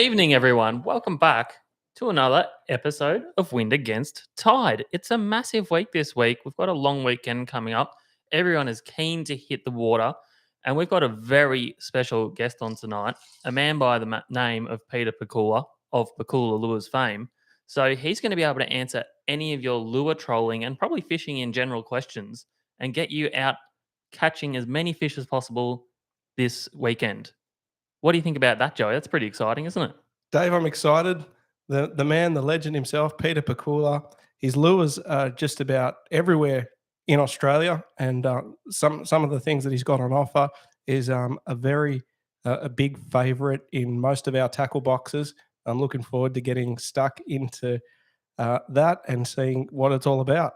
evening, everyone. Welcome back to another episode of Wind Against Tide. It's a massive week this week. We've got a long weekend coming up. Everyone is keen to hit the water, and we've got a very special guest on tonight, a man by the name of Peter Pakula of Pakula Lures fame. So he's going to be able to answer any of your lure trolling and probably fishing in general questions and get you out catching as many fish as possible this weekend. What do you think about that, Joey? That's pretty exciting, isn't it? Dave, I'm excited. The man, the legend himself, Peter Pakula. His lures are just about everywhere in Australia, and some of the things that he's got on offer is a big favourite in most of our tackle boxes. I'm looking forward to getting stuck into that and seeing what it's all about.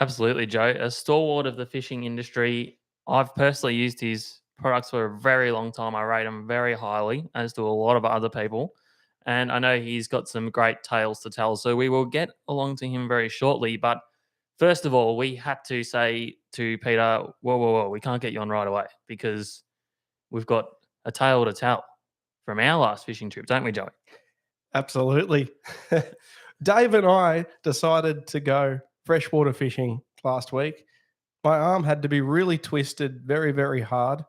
Absolutely, Joe. A stalwart of the fishing industry. I've personally used his products for a very long time. I rate them very highly, as do a lot of other people. And I know he's got some great tales to tell. So we will get along to him very shortly. But first of all, we had to say to Peter, whoa, we can't get you on right away because we've got a tale to tell from our last fishing trip, don't we, Joey? Absolutely. Dave and I decided to go freshwater fishing last week. My arm had to be really twisted very, very hard.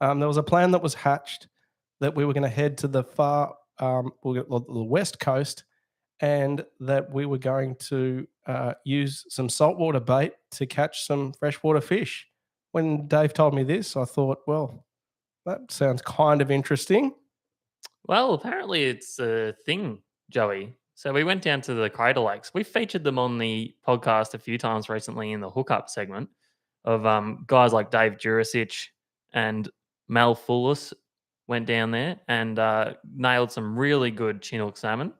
There was a plan that was hatched that we were going to head to the the west coast, and that we were going to use some saltwater bait to catch some freshwater fish. When Dave told me this, I thought, well, that sounds kind of interesting. Well, apparently it's a thing, Joey. So we went down to the Crater Lakes. We featured them on the podcast a few times recently in the hookup segment of guys like Dave Jurisic and Mel Fullis went down there and nailed some really good chinook salmon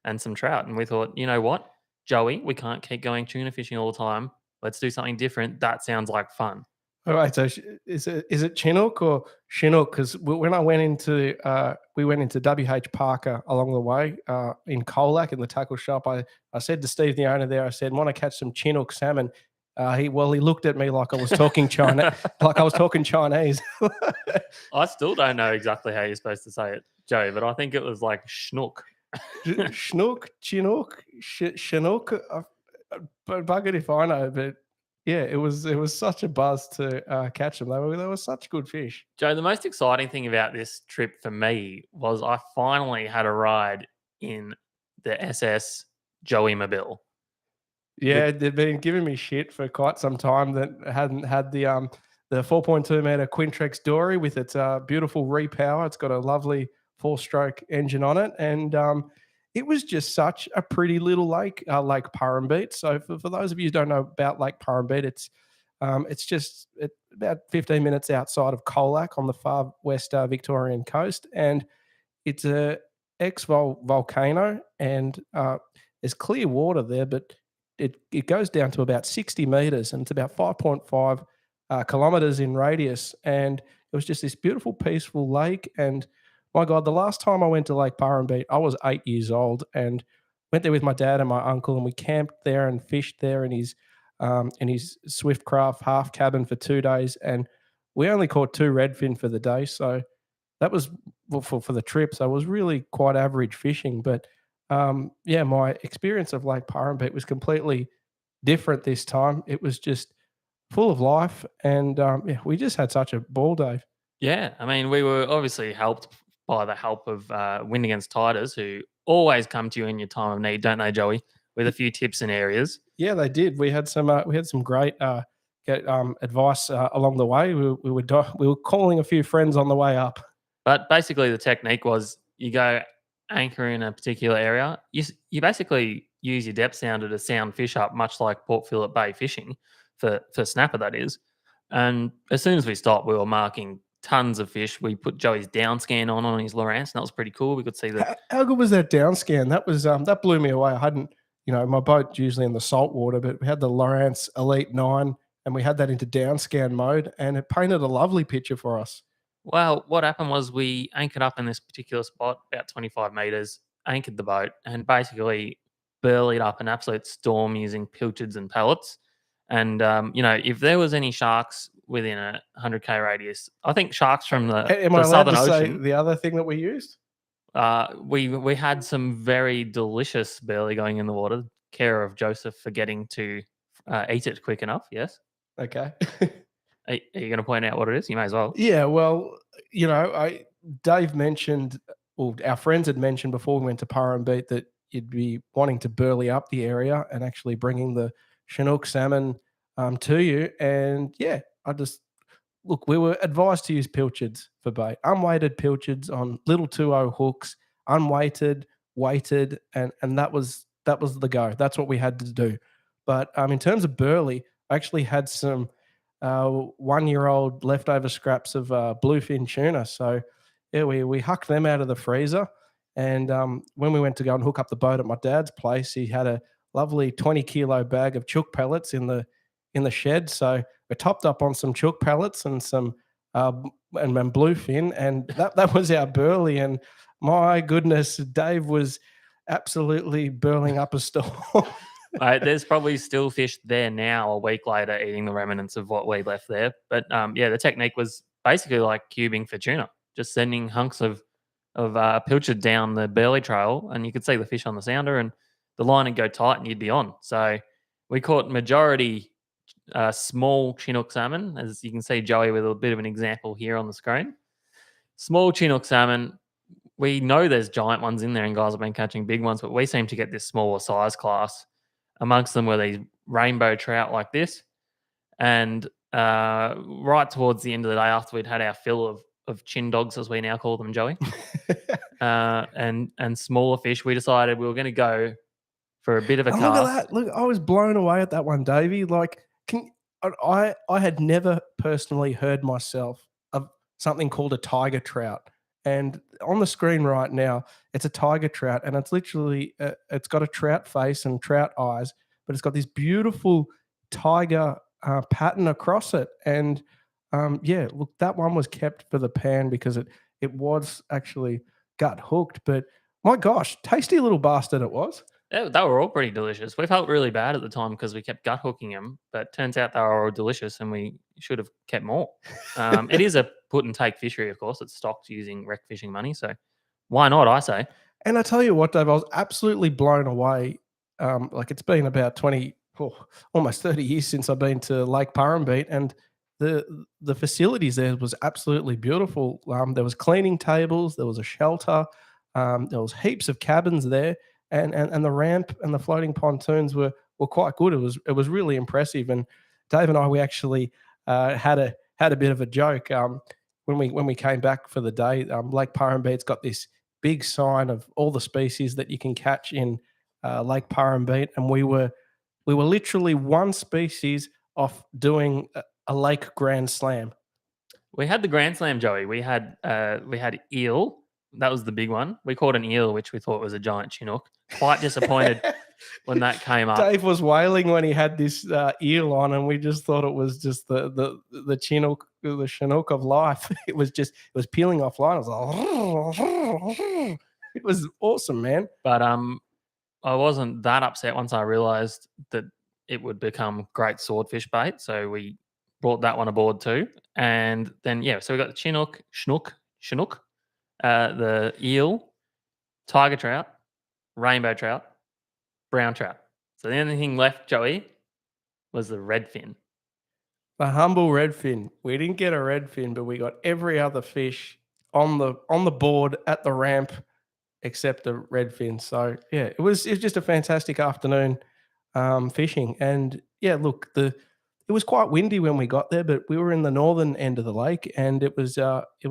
and some trout. And we thought, you know what, Joey, we can't keep going tuna fishing all the time. Let's do something different. That sounds like fun. All right, so is it Chinook or Chinook? Because when I went into we went into WH Parker along the way in Colac in the tackle shop. I said to Steve, the owner there, I said, "Want to catch some Chinook salmon?" He looked at me like I was talking China, like I was talking Chinese. I still don't know exactly how you're supposed to say it, Joey, but I think it was like schnook. Schnook, Chinook, Chinook. But buggered if I know, but. Yeah, it was such a buzz to catch them. They were such good fish. Joe, the most exciting thing about this trip for me was I finally had a ride in the SS Joey Mobile. Yeah, they've been giving me shit for quite some time that hadn't had the 4.2 meter Quintrex Dory with its beautiful repower. It's got a lovely 4-stroke engine on it, and it was just such a pretty little lake, Lake Purrumbete. So for those of you who don't know about Lake Purrumbete, it's just about 15 minutes outside of Colac on the far west Victorian coast, and it's a volcano, and there's clear water there, but it goes down to about 60 meters, and it's about 5.5 kilometers in radius, and it was just this beautiful, peaceful lake. And my God, the last time I went to Lake Purrumbete, I was 8 years old, and went there with my dad and my uncle, and we camped there and fished there in his Swiftcraft half cabin for 2 days, and we only caught 2 redfin for the day. So that was for the trip. So it was really quite average fishing. But my experience of Lake Purrumbete was completely different this time. It was just full of life, and we just had such a ball, Dave. Yeah, I mean, we were obviously helped by the help of Wind Against Tiders, who always come to you in your time of need, don't they, Joey? With a few tips and areas. Yeah, they did. We had some great advice along the way. We were calling a few friends on the way up. But basically, the technique was you go anchor in a particular area. You basically use your depth sounder to sound fish up, much like Port Phillip Bay fishing for snapper, that is. And as soon as we stopped, we were marking tons of fish. We put Joey's down scan on his Lowrance, and that was pretty cool. We could see that. How good was that down scan? That was that blew me away. I hadn't, my boat's usually in the salt water, but we had the Lowrance Elite 9, and we had that into down scan mode, and it painted a lovely picture for us. Well, what happened was we anchored up in this particular spot, about 25 meters, anchored the boat, and basically burleyed up an absolute storm using pilchards and pellets. And, if there was any sharks within a 100K radius, I think sharks from the Am I allowed Southern to say Ocean. the other thing that we used? We had some very delicious burley going in the water. Care of Joseph forgetting to eat it quick enough. Yes. Okay. Are you going to point out what it is? You may as well. Yeah, well, Dave mentioned, or our friends had mentioned before we went to Parham Beat that you'd be wanting to burley up the area and actually bringing the chinook salmon to you. And yeah, I just look, we were advised to use pilchards for bait, unweighted pilchards on little 2.0 hooks, unweighted, weighted, and that was the go. That's what we had to do. But in terms of burley, I actually had some 1-year-old leftover scraps of bluefin tuna. So yeah, we hucked them out of the freezer. And when we went to go and hook up the boat at my dad's place, he had a lovely 20-kilo bag of chook pellets in the shed. So we're topped up on some chook pellets and some and bluefin, and that was our burley. And my goodness, Dave was absolutely burling up a storm. There's probably still fish there now, a week later, eating the remnants of what we left there. But yeah, the technique was basically like cubing for tuna, just sending hunks of pilchard down the burley trail, and you could see the fish on the sounder, and the line would go tight, and you'd be on. So we caught majority small chinook salmon, as you can see Joey with a bit of an example here on the screen. Small chinook salmon. We know there's giant ones in there, and guys have been catching big ones, but we seem to get this smaller size class. Amongst them were these rainbow trout like this, and right towards the end of the day, after we'd had our fill of chin dogs, as we now call them, Joey, and smaller fish, we decided we were going to go for a bit of a And cast. look at that! Look, I was blown away at that one, Davey. Like, I had never personally heard myself of something called a tiger trout, and on the screen right now, it's a tiger trout, and it's literally it's got a trout face and trout eyes, but it's got this beautiful tiger pattern across it. And yeah, look, that one was kept for the pan because it was actually gut hooked, but my gosh, tasty little bastard it was. They were all pretty delicious. We felt really bad at the time because we kept gut hooking them, but turns out they were all delicious, and we should have kept more. It is a put and take fishery, of course. It's stocked using rec fishing money, so why not? I say. And I tell you what, Dave, I was absolutely blown away. Like it's been about 20, almost 30 years since I've been to Lake Parham, and the facilities there was absolutely beautiful. There was cleaning tables, there was a shelter, there was heaps of cabins there, and the ramp and the floating pontoons were quite good. It was really impressive. And Dave and I, we actually had a bit of a joke when we came back for the day. Lake Parhambeet's got this big sign of all the species that you can catch in Lake Parhambeet, and we were literally one species off doing a lake grand slam. We had the Grand Slam, Joey. We had eel. That was the big one. We caught an eel, which we thought was a giant chinook. Quite disappointed when that came up. Dave was wailing when he had this eel on, and we just thought it was just the chinook, the chinook of life. It was peeling off line. It was like, it was awesome, man. But I wasn't that upset once I realised that it would become great swordfish bait. So we brought that one aboard too. And then yeah, so we got the chinook, the eel, tiger trout, rainbow trout, brown trout. So the only thing left, Joey, was the redfin. The humble redfin. We didn't get a redfin, but we got every other fish on the board at the ramp except the redfin. So yeah, it was just a fantastic afternoon fishing. And yeah, look, it was quite windy when we got there, but we were in the northern end of the lake, and it was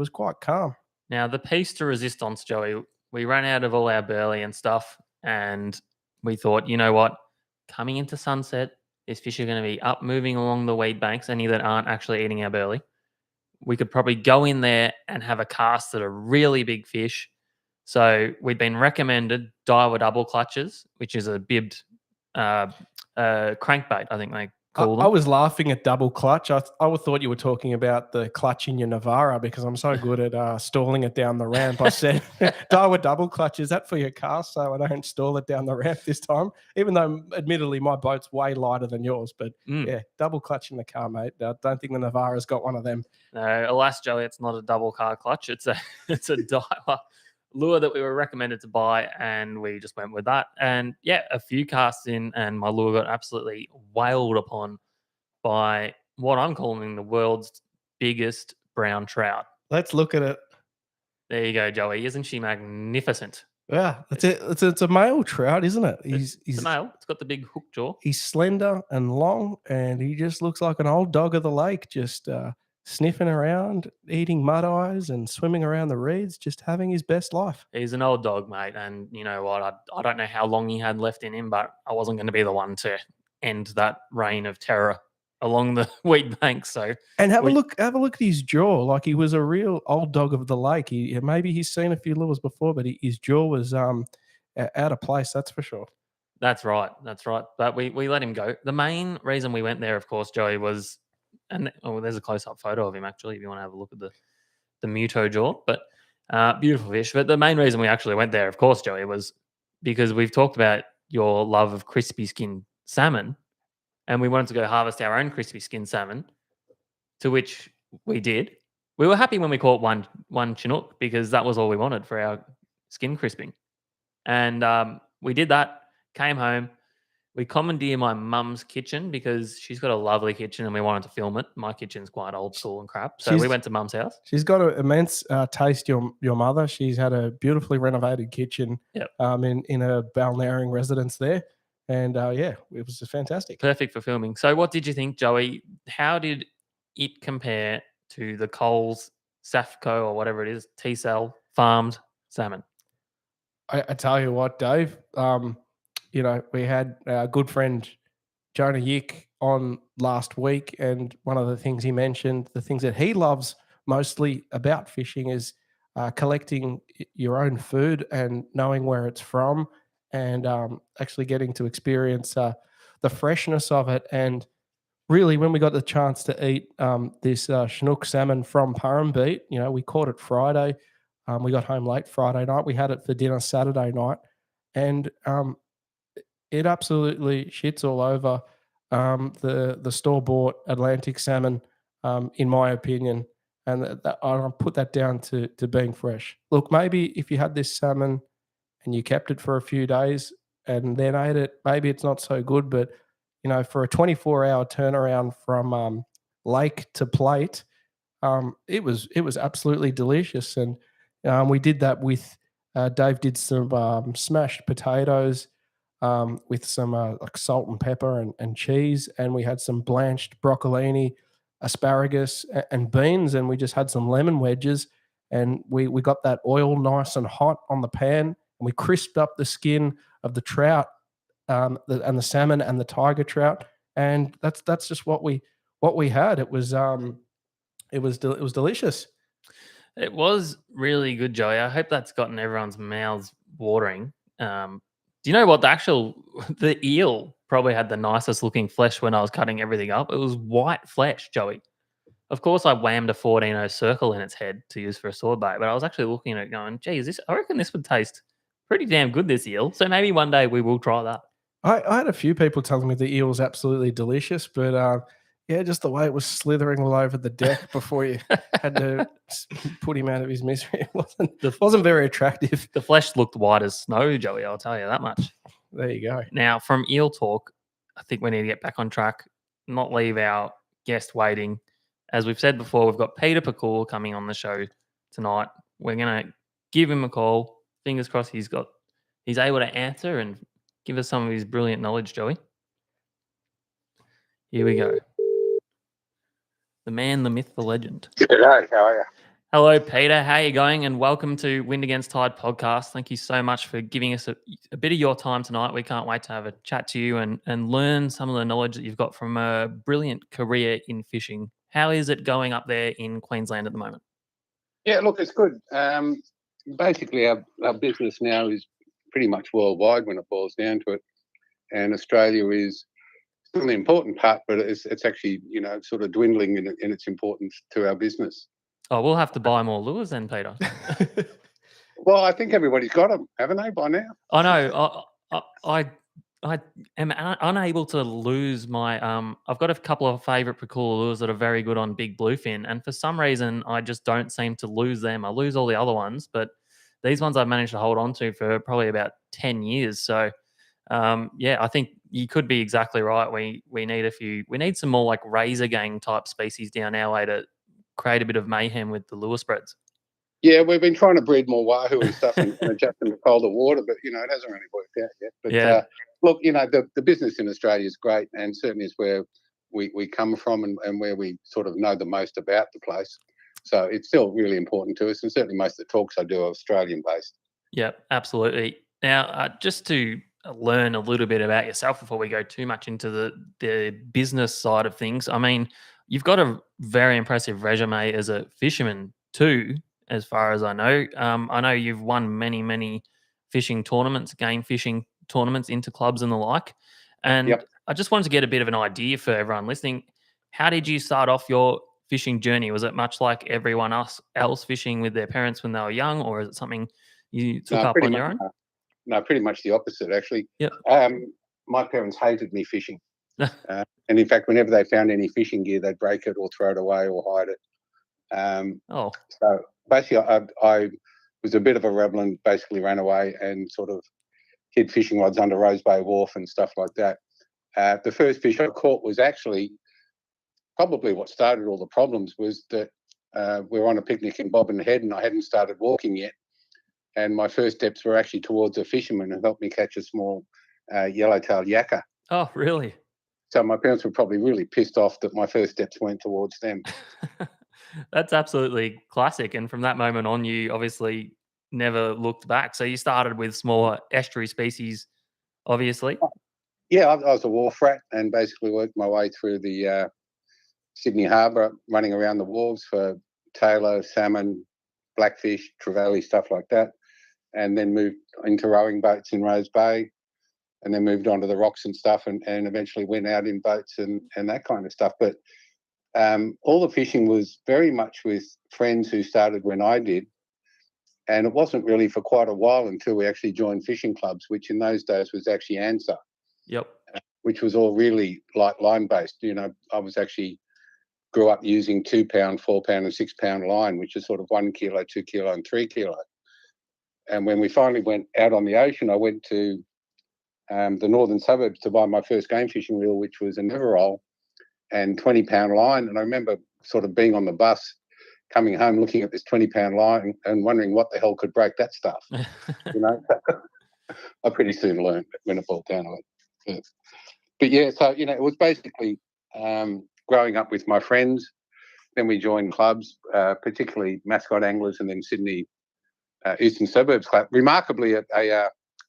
quite calm. Now, the piece de resistance, Joey, we ran out of all our burley and stuff, and we thought, you know what? Coming into sunset, these fish are going to be up moving along the weed banks, any that aren't actually eating our burley. We could probably go in there and have a cast at a really big fish. So we'd been recommended diver double clutches, which is a bibbed crankbait, I think they call them. I was laughing at double clutch. I thought you were talking about the clutch in your Navara because I'm so good at stalling it down the ramp. I said, Daiwa double clutch, is that for your cast so I don't stall it down the ramp this time? Even though, admittedly, my boat's way lighter than yours. But yeah, double clutch in the car, mate. I don't think the Navara's got one of them. No, alas, Joey, it's not a double car clutch. It's a Daiwa lure that we were recommended to buy, and we just went with that. And yeah, a few casts in, and my lure got absolutely whaled upon by what I'm calling the world's biggest brown trout. Let's look at it. There you go, Joey. Isn't she magnificent? Yeah, that's it. It's a male trout, isn't it? It's a male. It's got the big hook jaw. He's slender and long, and he just looks like an old dog of the lake, just sniffing around, eating mud eyes, and swimming around the reeds, just having his best life. He's an old dog, mate. And you know what? I don't know how long he had left in him, but I wasn't going to be the one to end that reign of terror along the wheat bank. So And have a look at his jaw. Like, he was a real old dog of the lake. Maybe he's seen a few lures before, but his jaw was out of place. That's for sure. That's right. That's right. But we let him go. The main reason we went there, of course, Joey, was there's a close up photo of him actually, if you want to have a look at the Muto jaw. But beautiful fish. But the main reason we actually went there, of course, Joey, was because we've talked about your love of crispy skin salmon, and we wanted to go harvest our own crispy skin salmon, to which we did. We were happy when we caught one chinook because that was all we wanted for our skin crisping. And we did that, came home. We commandeered my mum's kitchen because she's got a lovely kitchen and we wanted to film it. My kitchen's quite old school and crap. So we went to mum's house. She's got an immense taste, your mother. She's had a beautifully renovated kitchen in a balnearing residence there. And yeah, it was just fantastic. Perfect for filming. So what did you think, Joey? How did it compare to the Coles, Safco, or whatever it is, T-Cell farmed salmon? I tell you what, Dave, we had our good friend Jonah Yick on last week, and one of the things he mentioned, the things that he loves mostly about fishing is collecting your own food and knowing where it's from, and actually getting to experience the freshness of it. And really, when we got the chance to eat this chinook salmon from Purrumbete, we caught it Friday. We got home late Friday night. We had it for dinner Saturday night, and it absolutely shits all over the store bought Atlantic salmon, in my opinion, and I put that down to being fresh. Look, maybe if you had this salmon and you kept it for a few days and then ate it, maybe it's not so good. But for a 24-hour turnaround from lake to plate, it was absolutely delicious. And we did that with Dave did some smashed potatoes with some like salt and pepper and cheese, and we had some blanched broccolini, asparagus, and beans, and we just had some lemon wedges, and we got that oil nice and hot on the pan, and we crisped up the skin of the trout, and the salmon and the tiger trout, and that's just what we had. It was delicious. It was really good, Joey. I hope that's gotten everyone's mouths watering. Do you know what? The eel probably had the nicest looking flesh when I was cutting everything up. It was white flesh, Joey. Of course, I whammed a 14-0 circle in its head to use for a sword bait, but I was actually looking at it going, geez, I reckon this would taste pretty damn good, this eel. So maybe one day we will try that. I had a few people telling me the eel was absolutely delicious, but yeah, just the way it was slithering all over the deck before you had to put him out of his misery, it wasn't very attractive. The flesh looked white as snow, Joey, I'll tell you that much. There you go. Now, from eel talk, I think we need to get back on track, not leave our guest waiting. As we've said before, we've got Peter Pakula coming on the show tonight. We're going to give him a call. Fingers crossed he's able to answer and give us some of his brilliant knowledge, Joey. Here we go. The man, the myth, the legend. G'day, how are you? Hello, Peter. How are you going? And welcome to Wind Against Tide podcast. Thank you so much for giving us a bit of your time tonight. We can't wait to have a chat to you and learn some of the knowledge that you've got from a brilliant career in fishing. How is it going up there in Queensland at the moment? Yeah, look, it's good. Basically, our business now is pretty much worldwide when it boils down to it. And Australia is still an important part, but it's actually, sort of dwindling in its importance to our business. Oh, we'll have to buy more lures then, Peter. Well, I think everybody's got them, haven't they, by now? I know. I am unable to lose my. I've got a couple of favourite Pakula lures that are very good on big bluefin, and for some reason, I just don't seem to lose them. I lose all the other ones, but these ones I've managed to hold on to for probably about 10 years. So yeah, I think you could be exactly right. We need some more like razor gang type species down our way to create a bit of mayhem with the lure spreads. Yeah, we've been trying to breed more wahoo and stuff and adjust them to colder water, but it hasn't really worked out yet. But Yeah. look, the business in Australia is great, and certainly is where we come from and where we sort of know the most about the place. So it's still really important to us, and certainly most of the talks I do are Australian based. Yeah, absolutely. Now, just to learn a little bit about yourself before we go too much into the business side of things. I mean, you've got a very impressive resume as a fisherman too, as far as I know. I know you've won many fishing tournaments, game fishing tournaments, into clubs and the like. And Yep. I just wanted to get a bit of an idea for everyone listening. How did you start off your fishing journey? Was it much like everyone else fishing with their parents when they were young, or is it something you took No, up pretty on much. your own? No, pretty much the opposite, actually. Yep. My parents hated me fishing. And in fact, whenever they found any fishing gear, they'd break it or throw it away or hide it. Oh, So basically, I was a bit of a rebel and basically ran away and sort of hid fishing rods under Rose Bay Wharf and stuff like that. The first fish I caught was actually probably what started all the problems. Was that we were on a picnic in Bobbin Head and I hadn't started walking yet. And my first steps were actually towards a fisherman who helped me catch a small yellow-tailed yakka. oh, really? So my parents were probably really pissed off that my first steps went towards them. That's absolutely classic. And from that moment on, you obviously never looked back. So you started with smaller estuary species, obviously. Yeah, I was a wharf rat and basically worked my way through the Sydney Harbour, running around the wharves for tailor, salmon, blackfish, trevally, stuff like that. And then moved into rowing boats in Rose Bay, and then moved on to the rocks and stuff, and eventually went out in boats and that kind of stuff. But all the fishing was very much with friends who started when I did. And it wasn't really for quite a while until we actually joined fishing clubs, which in those days was actually ANSA. Yep. Which was all really light line based. I was actually grew up using 2 pound, 4 pound, and 6 pound line, which is sort of 1 kilo, 2 kilo, and 3 kilo. And when we finally went out on the ocean, I went to the northern suburbs to buy my first game fishing reel, which was a never roll and 20 pound line. And I remember sort of being on the bus, coming home, looking at this 20 pound line and wondering what the hell could break that stuff. I pretty soon learned when it boiled down to it. Yeah. But yeah, so, it was basically growing up with my friends. Then we joined clubs, particularly Mascot Anglers and then Sydney Eastern Suburbs Club. Remarkably,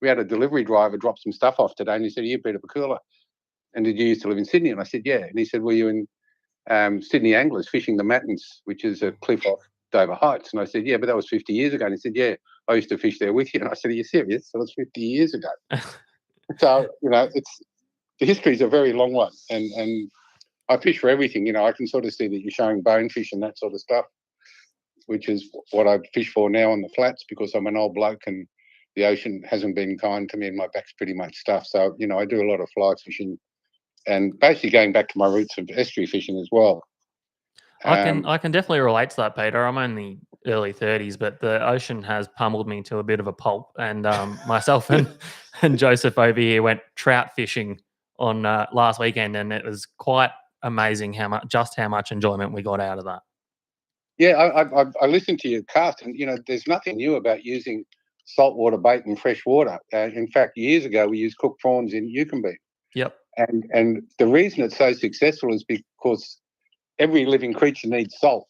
we had a delivery driver drop some stuff off today and he said, "Are you Peter Pakula? And did you used to live in Sydney?" And I said, "Yeah." And he said, "Were you in Sydney Anglers fishing the Mattins, which is a cliff off Dover Heights?" And I said, "Yeah, but that was 50 years ago." And he said, "Yeah, I used to fish there with you." And I said, "Are you serious?" So it was 50 years ago. So, the history is a very long one. And I fish for everything. I can sort of see that you're showing bonefish and that sort of stuff, which is what I fish for now on the flats because I'm an old bloke and the ocean hasn't been kind to me and my back's pretty much stuffed. So, I do a lot of fly fishing and basically going back to my roots of estuary fishing as well. I can definitely relate to that, Peter. I'm only early 30s, but the ocean has pummeled me to a bit of a pulp. And myself and Joseph over here went trout fishing on last weekend, and it was quite amazing how much enjoyment we got out of that. Yeah, I listened to your cast, and there's nothing new about using saltwater bait in fresh water. In fact, years ago we used cooked prawns in Yukonbeat. Yep. And the reason it's so successful is because every living creature needs salt.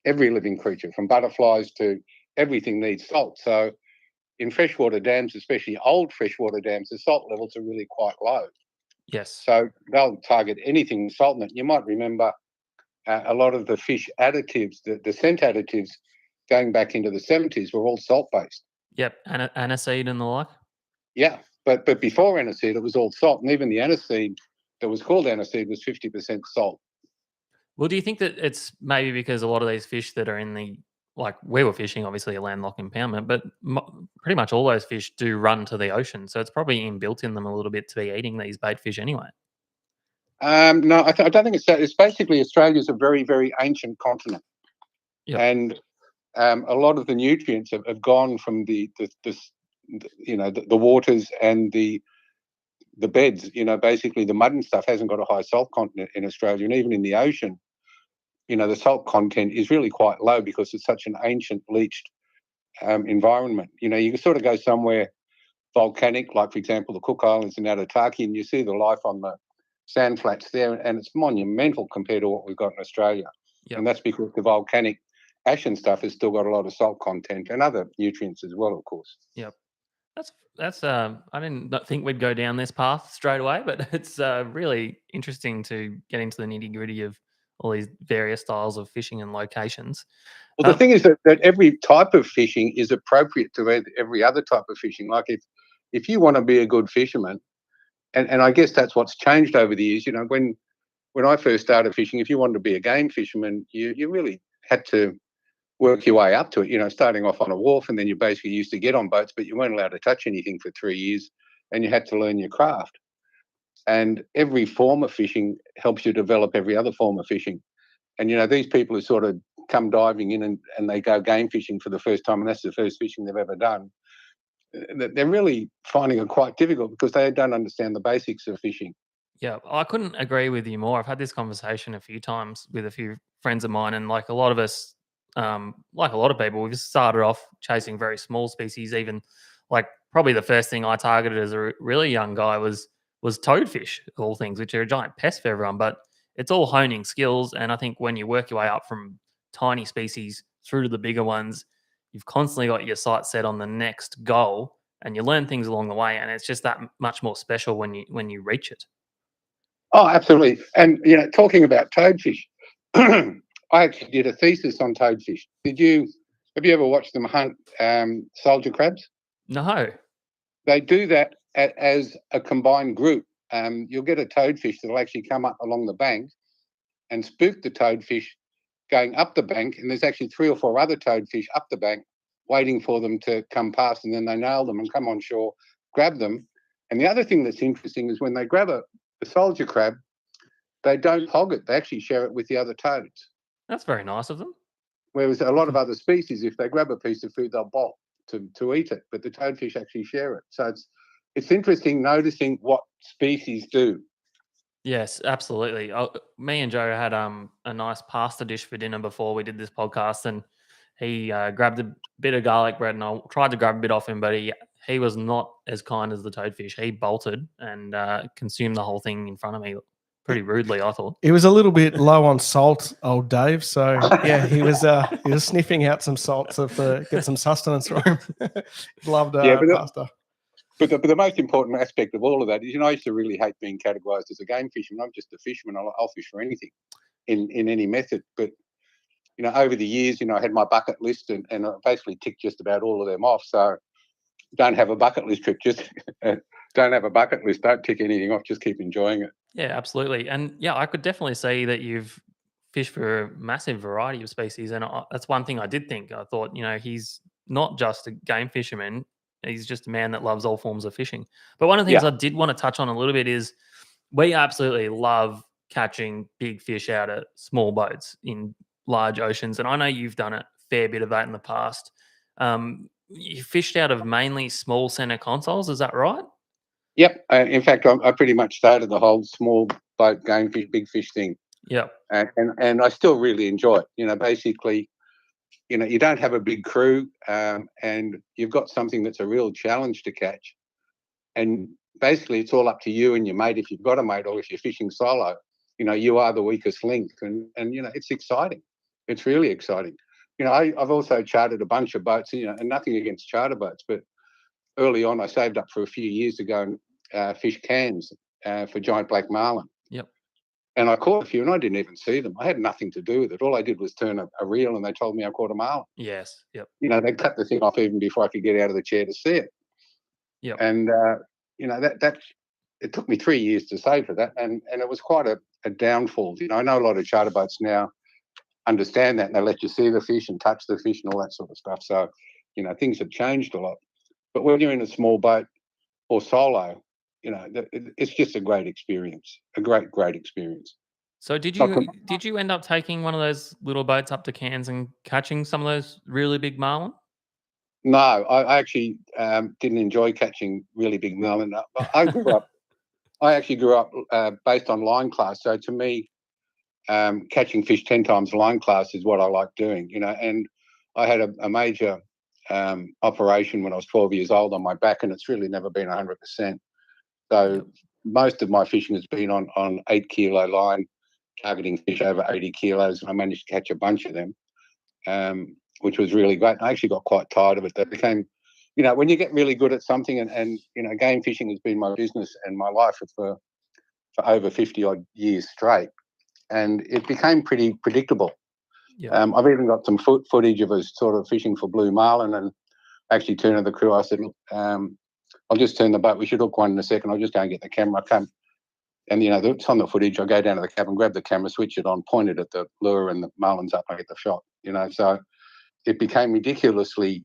Every living creature, from butterflies to everything, needs salt. So in freshwater dams, especially old freshwater dams, the salt levels are really quite low. Yes. So they'll target anything with salt in it. You might remember a lot of the fish additives, the scent additives going back into the 70s were all salt-based. Yep, aniseed and the like. Yeah, but before aniseed, it was all salt. And even the aniseed that was called aniseed was 50% salt. Well, do you think that it's maybe because a lot of these fish that are in like we were fishing, obviously a landlocked impoundment, but pretty much all those fish do run to the ocean. So it's probably inbuilt in them a little bit to be eating these bait fish anyway. No, I don't think it's that. It's basically Australia's a very, very ancient continent. Yep. And a lot of the nutrients have gone from the waters and the beds. Basically the mud and stuff hasn't got a high salt content in Australia, and even in the ocean, the salt content is really quite low because it's such an ancient leached environment. You can sort of go somewhere volcanic, like for example the Cook Islands in Arataki, and you see the life on the sand flats there, and it's monumental compared to what we've got in Australia. Yep. And that's because the volcanic ash and stuff has still got a lot of salt content and other nutrients as well, of course. Yep. That's I didn't think we'd go down this path straight away, but it's really interesting to get into the nitty gritty of all these various styles of fishing and locations. Well, the thing is that every type of fishing is appropriate to every other type of fishing. Like if you want to be a good fisherman, and I guess that's what's changed over the years. When I first started fishing, if you wanted to be a game fisherman, you really had to work your way up to it, starting off on a wharf, and then you basically used to get on boats, but you weren't allowed to touch anything for 3 years, and you had to learn your craft. And every form of fishing helps you develop every other form of fishing. And, these people who sort of come diving in and they go game fishing for the first time, and that's the first fishing they've ever done, they're really finding it quite difficult because they don't understand the basics of fishing. Yeah, I couldn't agree with you more. I've had this conversation a few times with a few friends of mine, and like a lot of us, like a lot of people, we've started off chasing very small species. Even like probably the first thing I targeted as a really young guy was toadfish, of all things, which are a giant pest for everyone. But it's all honing skills, and I think when you work your way up from tiny species through to the bigger ones, you've constantly got your sights set on the next goal, and you learn things along the way, and it's just that much more special when you reach it. Oh, absolutely. And, talking about toadfish, I actually did a thesis on toadfish. Have you ever watched them hunt soldier crabs? No. They do that as a combined group. You'll get a toadfish that'll actually come up along the bank and spook the toadfish going up the bank, and there's actually 3 or 4 other toadfish up the bank waiting for them to come past, and then they nail them and come on shore, grab them. And the other thing that's interesting is when they grab a soldier crab, they don't hog it. They actually share it with the other toads. That's very nice of them. Whereas a lot of other species, if they grab a piece of food, they'll bolt to eat it, but the toadfish actually share it. So it's interesting noticing what species do. Yes, absolutely. Me and Joe had a nice pasta dish for dinner before we did this podcast, and he grabbed a bit of garlic bread, and I tried to grab a bit off him, but he was not as kind as the toadfish. He bolted and consumed the whole thing in front of me pretty rudely, I thought. It was a little bit low on salt, old Dave. So yeah, he was sniffing out some salt to get some sustenance from him. Loved pasta. But the most important aspect of all of that is, I used to really hate being categorised as a game fisherman. I'm just a fisherman. I'll fish for anything in any method. But, over the years, I had my bucket list and I basically ticked just about all of them off. So don't have a bucket list trip. Just don't have a bucket list. Don't tick anything off. Just keep enjoying it. Yeah, absolutely. And yeah, I could definitely see that you've fished for a massive variety of species. And that's one thing I did think. I thought, he's not just a game fisherman. He's just a man that loves all forms of fishing. But one of the things I did want to touch on a little bit is we absolutely love catching big fish out of small boats in large oceans. And I know you've done a fair bit of that in the past. You fished out of mainly small center consoles. Is that right? Yep. In fact, I pretty much started the whole small boat game fish, big fish thing. Yep. And I still really enjoy it. Basically, you don't have a big crew and you've got something that's a real challenge to catch. And basically, it's all up to you and your mate if you've got a mate, or if you're fishing solo, you are the weakest link. And it's exciting. It's really exciting. I've also chartered a bunch of boats, and nothing against charter boats, but early on, I saved up for a few years to go and fish cans for giant black marlin. Yep. And I caught a few, and I didn't even see them. I had nothing to do with it. All I did was turn a reel, and they told me I caught a marlin. Yes. Yep. They cut the thing off even before I could get out of the chair to see it. Yep. And that it took me 3 years to save for that, and it was quite a downfall. I know a lot of charter boats now understand that, and they let you see the fish and touch the fish and all that sort of stuff. So, things have changed a lot. But when you're in a small boat or solo, it's just a great experience, a great experience. So did Not to- you end up taking one of those little boats up to Cairns and catching some of those really big marlin? No, I actually didn't enjoy catching really big marlin. I actually grew up based on line class. So to me, catching fish 10 times line class is what I like doing, and I had a major operation when I was 12 years old on my back, and it's really never been 100%. So Yep. most of my fishing has been on 8 kilo line, targeting fish over 80 kilos, and I managed to catch a bunch of them, which was really great. I actually got quite tired of it. That became, when you get really good at something, and game fishing has been my business and my life for over 50 odd years straight, and it became pretty predictable. Yep. I've even got some footage of us sort of fishing for blue marlin, and actually turning to the crew, I said, look, I'll just turn the boat. We should hook one in a second. I'll just go and get the camera. And, it's on the footage. I go down to the cabin, grab the camera, switch it on, point it at the lure, and the marlin's up, I get the shot, So it became ridiculously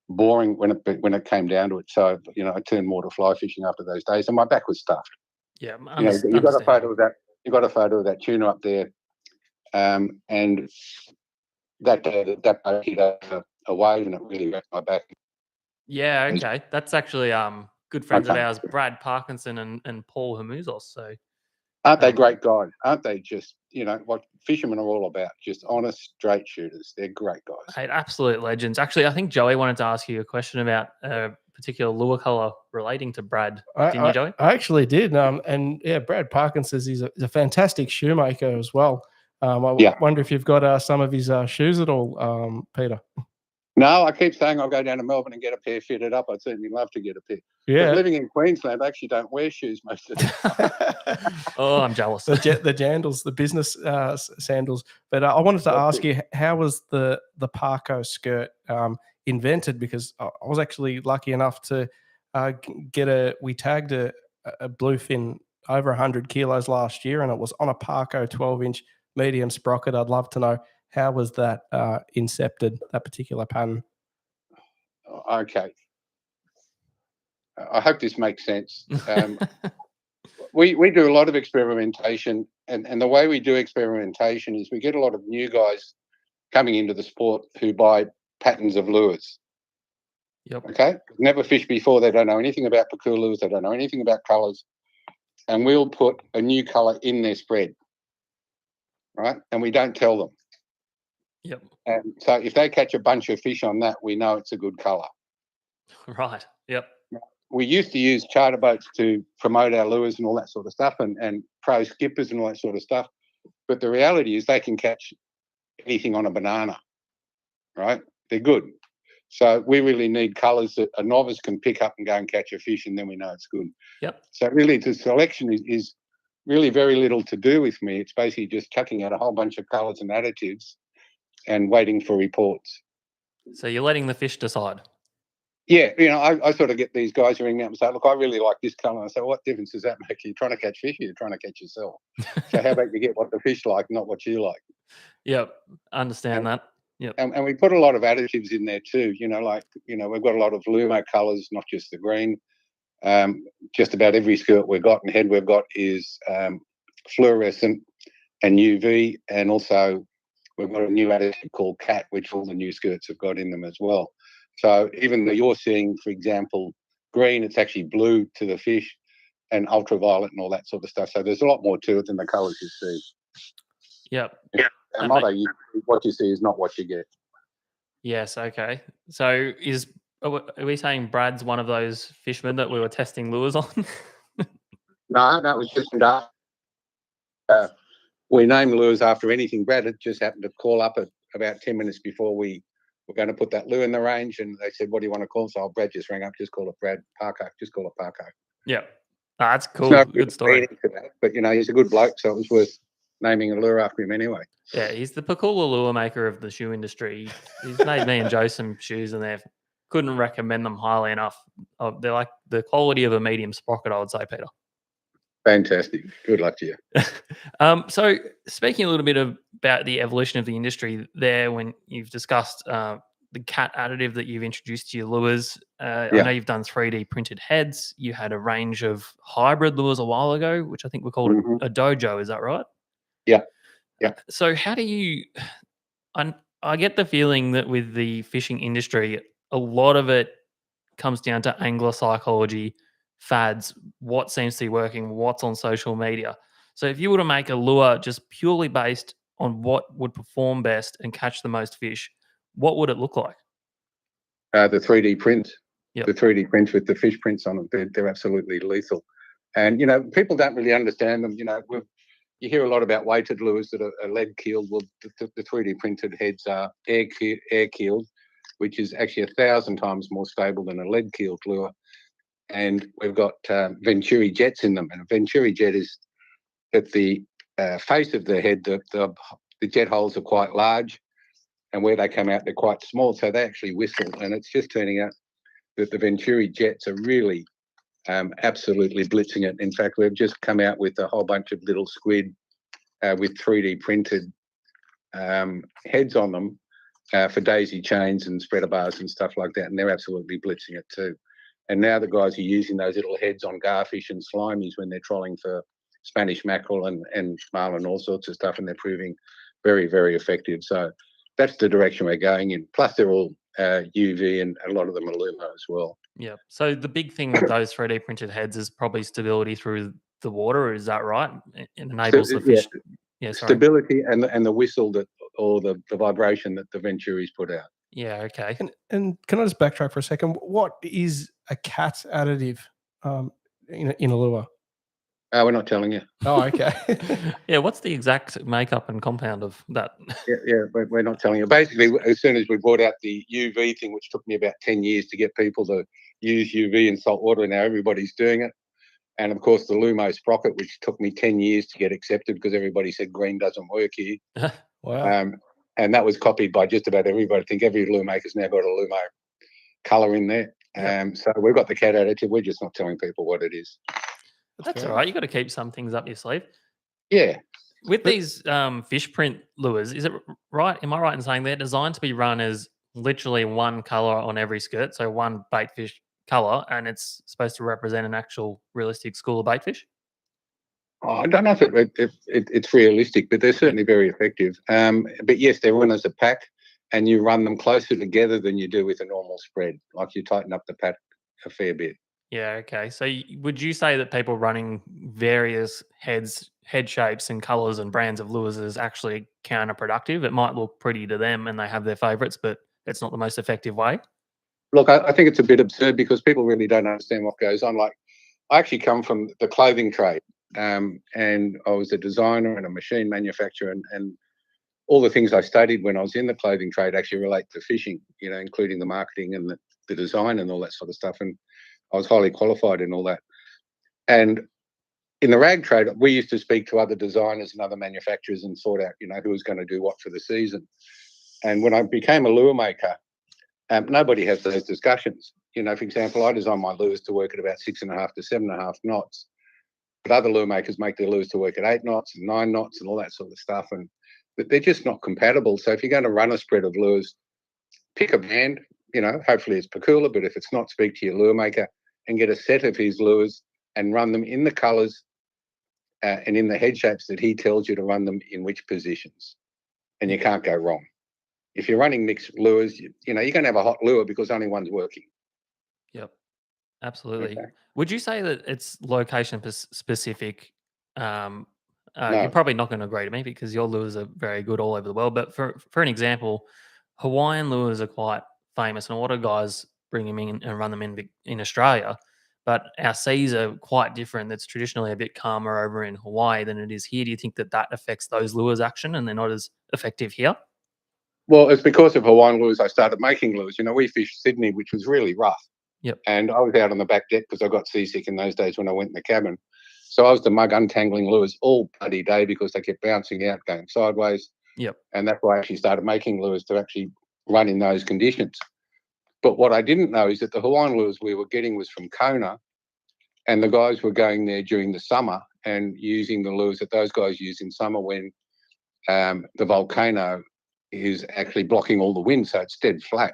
boring when it came down to it. So, I turned more to fly fishing after those days, and my back was stuffed. Yeah, You got a photo of that. You got a photo of that tuna up there, and that boat hit a wave, and it really wrecked my back. Yeah, okay. That's actually good friends of Okay. ours, Brad Parkinson and Paul Hamuzos. So Aren't they great guys? Aren't they just, what fishermen are all about? Just honest, straight shooters. They're great guys. hey, absolute legends. Actually, I think Joey wanted to ask you a question about a particular lure color relating to Brad. Didn't you, Joey? I actually did. And yeah, Brad Parkin says he's a fantastic shoemaker as well. I wonder if you've got some of his shoes at all, Peter. No, I keep saying I'll go down to Melbourne and get a pair fitted up. I'd certainly love to get a pair. Yeah. But living in Queensland, I actually don't wear shoes most of the time. Oh, I'm jealous. The jandals, the business sandals. But I wanted to ask you, how was the Parko skirt invented? Because I was actually lucky enough to we tagged a bluefin over 100 kilos last year, and it was on a Parko 12-inch medium sprocket. I'd love to know, how was that incepted, that particular pattern? Okay. I hope this makes sense. We do a lot of experimentation, and the way we do experimentation is we get a lot of new guys coming into the sport who buy patterns of lures. Yep. Okay? Never fished before. They don't know anything about Pakulas. They don't know anything about colours. And we'll put a new colour in their spread, right? And we don't tell them. Yep. And so if they catch a bunch of fish on that, we know it's a good colour. Right. Yep. We used to use charter boats to promote our lures and all that sort of stuff, and pro skippers and all that sort of stuff. But the reality is they can catch anything on a banana, right? They're good. So we really need colours that a novice can pick up and go and catch a fish, and then we know it's good. Yep. So really the selection is really very little to do with me. It's basically just chucking out a whole bunch of colours and additives and waiting for reports. So you're letting the fish decide. Yeah, I sort of get these guys who ring me up and say, look, I really like this colour. And I say, what difference does that make? Are you trying to catch fish or you're trying to catch yourself? So how about you get what the fish like, not what you like? Yep. Understand that. Yep. And we put a lot of additives in there too, we've got a lot of Lumo colours, not just the green. Just about every skirt we've got and head we've got is fluorescent and UV, and also we've got a new additive called CAT, which all the new skirts have got in them as well. So even though you're seeing, for example, green, it's actually blue to the fish, and ultraviolet and all that sort of stuff. So there's a lot more to it than the colours you see. Yep. And what you see is not what you get. Yes. Okay. So are we saying Brad's one of those fishermen that we were testing lures on? No, that was just we named lures after anything. Brad had just happened to call up at about 10 minutes before we were going to put that lure in the range, and they said, what do you want to call it? So Brad just rang up, just call it Brad Parko, just call it Parko. Yeah. That's cool. No good story. That, but, he's a good bloke, so it was worth naming a lure after him anyway. Yeah, he's the Pakula lure maker of the shoe industry. He's made me and Joe some shoes, and couldn't recommend them highly enough. They're like the quality of a medium sprocket, I would say, Peter. Fantastic. Good luck to you. So speaking a little bit about the evolution of the industry there, when you've discussed the cat additive that you've introduced to your lures. I Yeah. know you've done 3D printed heads. You had a range of hybrid lures a while ago, which I think were called Mhm. a dojo. Is that right? Yeah. Yeah. So how do you? I get the feeling that with the fishing industry, a lot of it comes down to angler psychology, fads, what seems to be working, what's on social media. So if you were to make a lure just purely based on what would perform best and catch the most fish, what would it look like? The 3D prints, Yep. the 3D prints with the fish prints on them, they're absolutely lethal. And, people don't really understand them. You hear a lot about weighted lures that are lead keeled. Well, the 3D printed heads are air keeled, which is actually 1,000 times more stable than a lead keeled lure. And we've got Venturi jets in them. And a Venturi jet is at the face of the head, the jet holes are quite large, and where they come out, they're quite small. So they actually whistle. And it's just turning out that the Venturi jets are really absolutely blitzing it. In fact, we've just come out with a whole bunch of little squid with 3D printed heads on them for daisy chains and spreader bars and stuff like that, and they're absolutely blitzing it too. And now the guys are using those little heads on garfish and slimies when they're trolling for Spanish mackerel and marlin, all sorts of stuff, and they're proving very, very effective. So that's the direction we're going in. Plus, they're all UV, and a lot of them are Lumo as well. Yeah. So the big thing with those 3D printed heads is probably stability through the water. Is that right? It enables the fish. Yeah. Sorry. Stability and the whistle or the vibration that the Venturis put out. Yeah. Okay. And can I just backtrack for a second? What is a cat additive in a lure? We're not telling you. Oh, okay. Yeah. What's the exact makeup and compound of that? Yeah, we're not telling you. Basically, as soon as we brought out the UV thing, which took me about 10 years to get people to use UV in salt water, and now everybody's doing it. And of course, the Lumo sprocket, which took me 10 years to get accepted because everybody said green doesn't work here. Wow. And that was copied by just about everybody. I think every lure maker's now got a Lumo colour in there. Yep. So we've got the cat additive. We're just not telling people what it is. That's all right. You got to keep some things up your sleeve. Yeah. With these fish print lures, is it right? Am I right in saying they're designed to be run as literally one color on every skirt, so one bait fish color, and it's supposed to represent an actual realistic school of bait fish? Oh, I don't know if it's realistic, but they're certainly very effective. But yes, they're run as a pack, and you run them closer together than you do with a normal spread. Like you tighten up the pack a fair bit. Yeah. Okay. So would you say that people running various head shapes and colors and brands of lures is actually counterproductive? It might look pretty to them and they have their favorites, but it's not the most effective way. Look, I think it's a bit absurd because people really don't understand what goes on. Like, I actually come from the clothing trade, and I was a designer and a machine manufacturer, and all the things I studied when I was in the clothing trade actually relate to fishing, including the marketing and the design and all that sort of stuff. And I was highly qualified in all that. And in the rag trade, we used to speak to other designers and other manufacturers and sort out, who was going to do what for the season. And when I became a lure maker, nobody has those discussions. For example, I design my lures to work at about 6.5 to 7.5 knots, but other lure makers make their lures to work at 8 knots and 9 knots and all that sort of stuff. And they're just not compatible. So if you're going to run a spread of lures, pick a brand, hopefully it's Pakula, but if it's not, speak to your lure maker and get a set of his lures and run them in the colours and in the head shapes that he tells you to run them in which positions. And you can't go wrong. If you're running mixed lures, you're going to have a hot lure because only one's working. Yep, absolutely. Okay. Would you say that it's location specific? No. You're probably not going to agree to me because your lures are very good all over the world. But for an example, Hawaiian lures are quite famous, and a lot of guys bring them in and run them in Australia. But our seas are quite different. It's traditionally a bit calmer over in Hawaii than it is here. Do you think that affects those lures' action and they're not as effective here? Well, it's because of Hawaiian lures I started making lures. We fished Sydney, which was really rough. Yep. And I was out on the back deck because I got seasick in those days when I went in the cabin. So I was the mug untangling lures all bloody day because they kept bouncing out, going sideways. Yep. And that's why I actually started making lures to actually run in those conditions. But what I didn't know is that the Hawaiian lures we were getting was from Kona, and the guys were going there during the summer and using the lures that those guys use in summer when the volcano is actually blocking all the wind, so it's dead flat.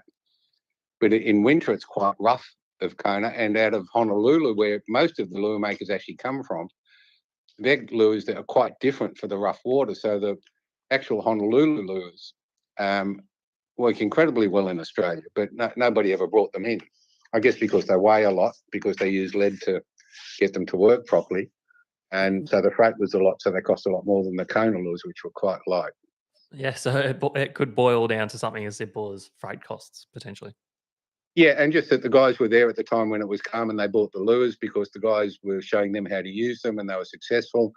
but in winter it's quite rough of Kona, and out of Honolulu, where most of the lure makers actually come from, their lures that are quite different for the rough water. So the actual Honolulu lures work incredibly well in Australia, but nobody ever brought them in. I guess because they weigh a lot, because they use lead to get them to work properly. And so the freight was a lot, so they cost a lot more than the Kona lures, which were quite light. Yeah, so it could boil down to something as simple as freight costs, potentially. Yeah, and just that the guys were there at the time when it was calm and they bought the lures because the guys were showing them how to use them and they were successful.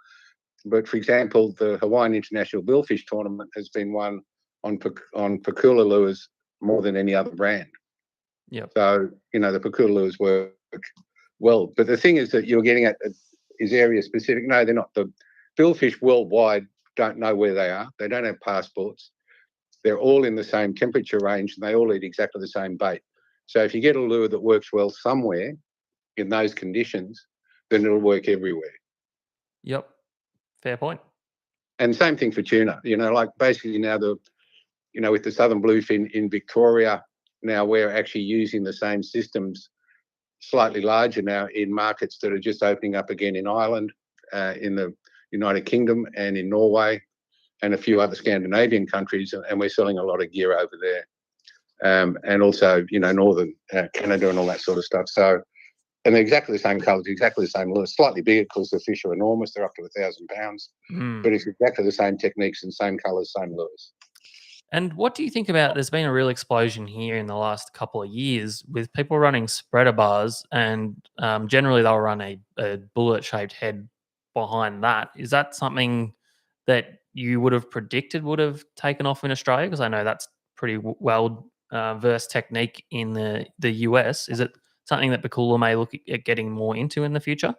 But for example, the Hawaiian International Billfish Tournament has been won on Pakula lures more than any other brand. Yeah. So, the Pakula lures work well. But the thing is that you're getting at is area specific. No, they're not. The billfish worldwide don't know where they are. They don't have passports. They're all in the same temperature range and they all eat exactly the same bait. So if you get a lure that works well somewhere in those conditions, then it'll work everywhere. Yep. Fair point. And same thing for tuna. Like basically now with the southern bluefin in Victoria, now we're actually using the same systems, slightly larger now in markets that are just opening up again in Ireland, in the United Kingdom and in Norway and a few other Scandinavian countries. And we're selling a lot of gear over there. And also, northern Canada and all that sort of stuff. So, and they're exactly the same colours, exactly the same lures, slightly bigger because the fish are enormous. They're up to 1,000 pounds, but it's exactly the same techniques and same colours, same lures. And what do you think about, there's been a real explosion here in the last couple of years with people running spreader bars and generally they'll run a bullet-shaped head behind that. Is that something that you would have predicted would have taken off in Australia? Because I know that's pretty well versed technique in the US. Is it something that Pakula may look at getting more into in the future?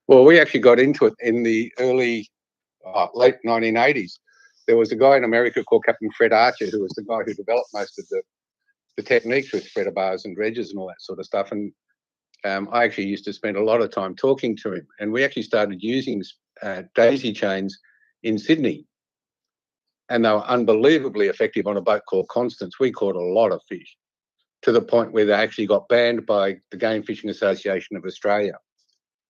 Well, we actually got into it in the late 1980s. There was a guy in America called Captain Fred Archer, who was the guy who developed most of the techniques with spreader bars and dredges and all that sort of stuff. And I actually used to spend a lot of time talking to him. And we actually started using daisy chains in Sydney. And they were unbelievably effective on a boat called Constance. We caught a lot of fish to the point where they actually got banned by the Game Fishing Association of Australia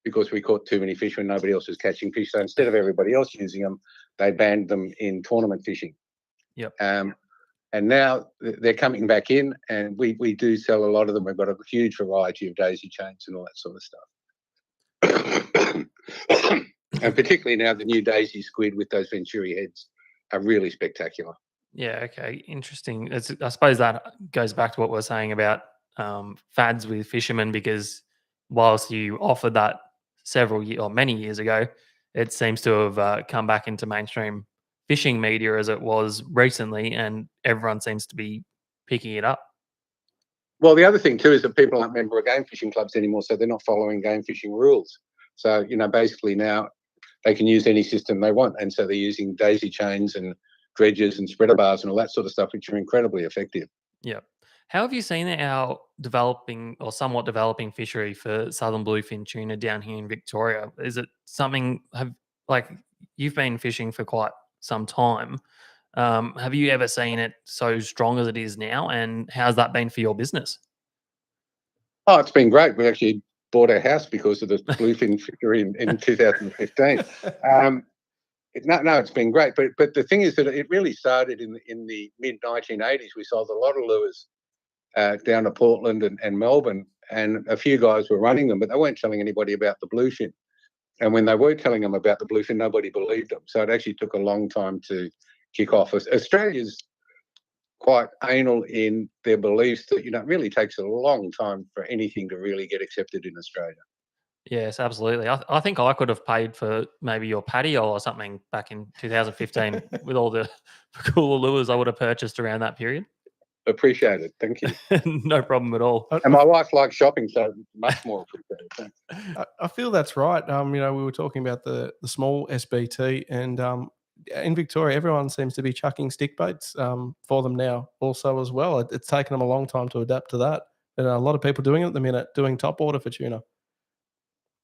because we caught too many fish when nobody else was catching fish. So instead of everybody else using them, they banned them in tournament fishing. Yep. And now they're coming back in, and we do sell a lot of them. We've got a huge variety of daisy chains and all that sort of stuff. And particularly now the new daisy squid with those venturi heads are really spectacular. Yeah, okay, interesting. I suppose that goes back to what we're saying about fads with fishermen, because whilst you offered that many years ago, it seems to have come back into mainstream fishing media as it was recently, and everyone seems to be picking it up. Well, the other thing too is that people aren't member of game fishing clubs anymore, so they're not following game fishing rules. So, basically now they can use any system they want, and so they're using daisy chains and dredges and spreader bars and all that sort of stuff, which are incredibly effective. Yeah. How have you seen our developing or somewhat developing fishery for southern bluefin tuna down here in Victoria? Is it something you've been fishing for quite some time? Have you ever seen it so strong as it is now? And how's that been for your business? Oh, it's been great. We actually bought our house because of the bluefin fishery in 2015. No, it's been great. But the thing is that it really started in the mid 1980s. We sold a lot of lures down to Portland and Melbourne, and a few guys were running them, but they weren't telling anybody about the bluefin. And when they were telling them about the bluefin, nobody believed them. So it actually took a long time to kick off. Australia's quite anal in their beliefs that, it really takes a long time for anything to really get accepted in Australia. Yes, absolutely. I think I could have paid for maybe your patio or something back in 2015 with all the cooler lures I would have purchased around that period. Appreciate it. Thank you. No problem at all. And my wife likes shopping, so much more appreciated. I feel that's right. We were talking about the small SBT, and in Victoria, everyone seems to be chucking stick baits for them now also as well. It's taken them a long time to adapt to that. And a lot of people doing it at the minute, doing top water for tuna.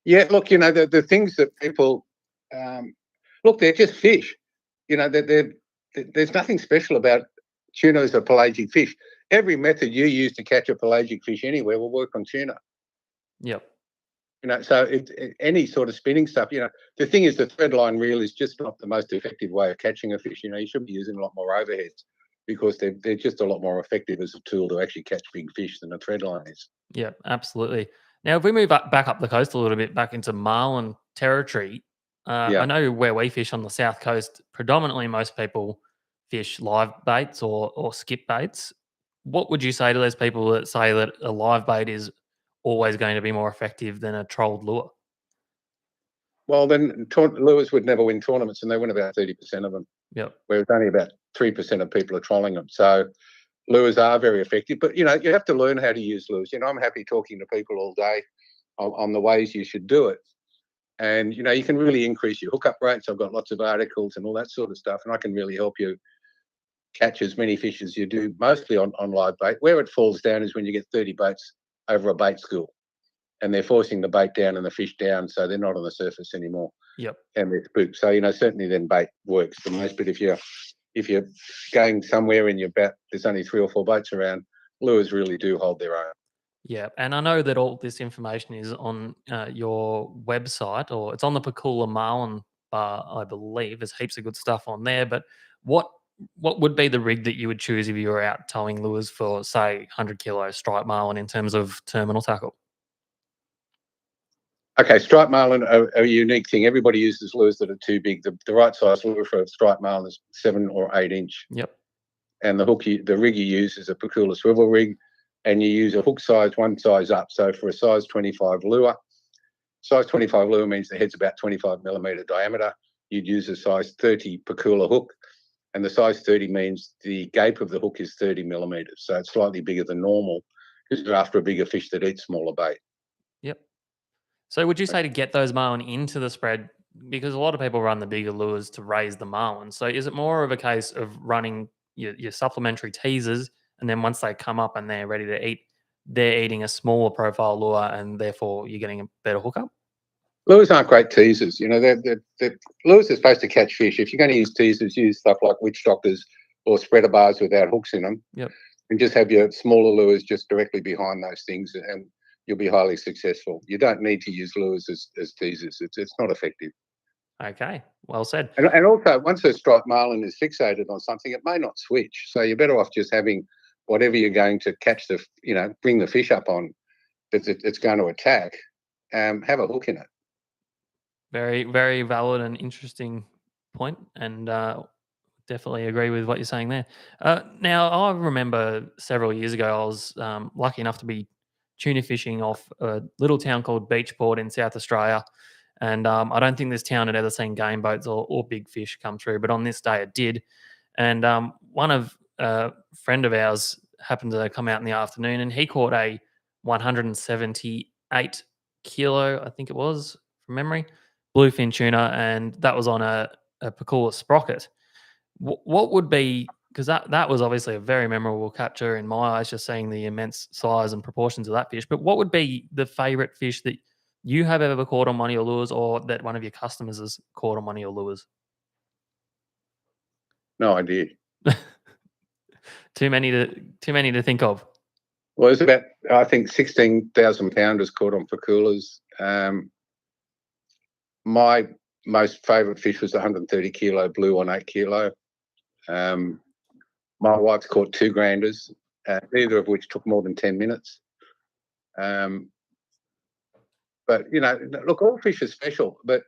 Yeah, look, the things that people look, they're just fish. There's nothing special about tuna as a pelagic fish. every method you use to catch a pelagic fish anywhere will work on tuna. Yep. So any sort of spinning stuff, the thing is the thread line reel is just not the most effective way of catching a fish. You should be using a lot more overheads because they're just a lot more effective as a tool to actually catch big fish than a thread line is. Yeah, absolutely. Now, if we move back up the coast a little bit, back into marlin territory, I know where we fish on the south coast, predominantly most people fish live baits or skip baits. What would you say to those people that say that a live bait is always going to be more effective than a trolled lure? Well, then lures would never win tournaments, and they win about 30% of them. Yep. Whereas only about 3% of people are trolling them. So lures are very effective, but you have to learn how to use lures. I'm happy talking to people all day on the ways you should do it. And you can really increase your hookup rates. I've got lots of articles and all that sort of stuff, and I can really help you catch as many fish as you do, mostly on live bait. Where it falls down is when you get 30 baits over a bait school, and they're forcing the bait down and the fish down, so they're not on the surface anymore. Yep. And they're spooked. So certainly then bait works the most. But if you're going somewhere and there's only 3 or 4 boats around, lures really do hold their own. Yeah, and I know that all this information is on your website, or it's on the Pakula Marlin bar, I believe. There's heaps of good stuff on there. But what would be the rig that you would choose if you were out towing lures for, say, 100 kilo striped marlin in terms of terminal tackle? Okay, striped marlin are a unique thing. Everybody uses lures that are too big. The right size lure for a striped marlin is 7 or 8 inch. Yep. And the rig you use is a Pakula swivel rig, and you use a hook size one size up. So for a size 25 lure means the head's about 25 millimeter diameter. You'd use a size 30 Pakula hook, and the size 30 means the gape of the hook is 30 millimeters. So it's slightly bigger than normal because you're after a bigger fish that eats smaller bait. Yep. So would you say to get those marlin into the spread, because a lot of people run the bigger lures to raise the marlin, so is it more of a case of running your supplementary teasers, and then once they come up and they're ready to eat, they're eating a smaller profile lure, and therefore you're getting a better hookup? Lures aren't great teasers. Lures are supposed to catch fish. If you're going to use teasers, use stuff like witch doctors or spreader bars without hooks in them. Yep. And just have your smaller lures just directly behind those things, and you'll be highly successful. You don't need to use lures as teasers. It's not effective. Okay, well said. And also, once a striped marlin is fixated on something, it may not switch. So you're better off just having whatever you're going to catch bring the fish up on that it's going to attack, have a hook in it. Very, very valid and interesting point, and definitely agree with what you're saying there. Now, I remember several years ago, I was lucky enough to be tuna fishing off a little town called Beachport in South Australia. And I don't think this town had ever seen game boats or big fish come through, but on this day it did. And a friend of ours happened to come out in the afternoon, and he caught a 178 kilo, I think it was, from memory, bluefin tuna, and that was on a Pakula sprocket. What would be, because that was obviously a very memorable capture in my eyes, just seeing the immense size and proportions of that fish. But what would be the favourite fish that you have ever caught on one of your lures, or that one of your customers has caught on one of your lures? No idea. Too many to think of. Well, there's about, I think, 16,000 pounders caught on Pakulas. My most favourite fish was 130 kilo blue on 8 kilo. My wife's caught 2 granders, neither of which took more than 10 minutes. But, look, all fish are special. But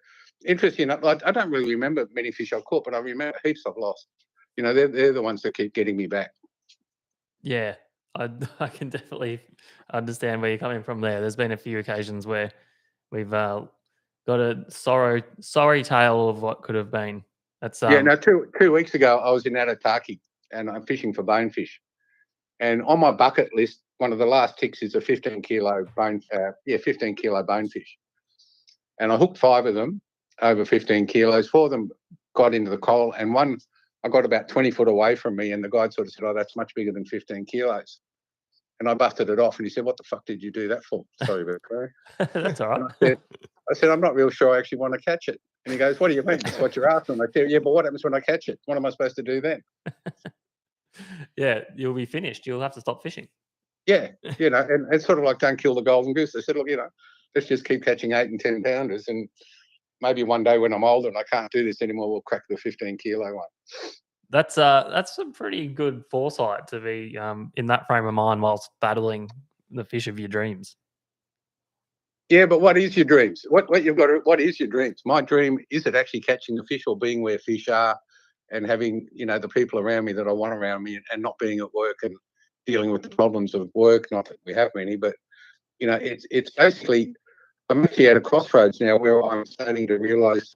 interesting, I don't really remember many fish I've caught, but I remember heaps I've lost. They're the ones that keep getting me back. Yeah, I can definitely understand where you're coming from there. There's been a few occasions where we've got a sorry tale of what could have been. That's Now 2 weeks ago, I was in Arataki and I'm fishing for bonefish. And on my bucket list, one of the last ticks is a 15 kilo bonefish. And I hooked 5 of them over 15 kilos. 4 of them got into the coral, and one I got about 20 foot away from me, and the guide sort of said, "Oh, that's much bigger than 15 kilos." And I busted it off, and he said, "What the fuck did you do that for?" Sorry about that. that's all right. I said, "I'm not real sure I actually want to catch it." And he goes, "What do you mean? That's what you're asking." I said, "Yeah, but what happens when I catch it? What am I supposed to do then?" Yeah, you'll be finished. You'll have to stop fishing. Yeah, and it's sort of like don't kill the golden goose. They said, look, let's just keep catching 8 and 10 pounders, and maybe one day when I'm older and I can't do this anymore, we'll crack the 15 kilo one. That's some pretty good foresight to be in that frame of mind whilst battling the fish of your dreams. Yeah, but what is your dreams? What is your dreams? My dream is it actually catching the fish or being where fish are, and having the people around me that I want around me, and not being at work and dealing with the problems of work. Not that we have many, but it's basically I'm actually at a crossroads now where I'm starting to realise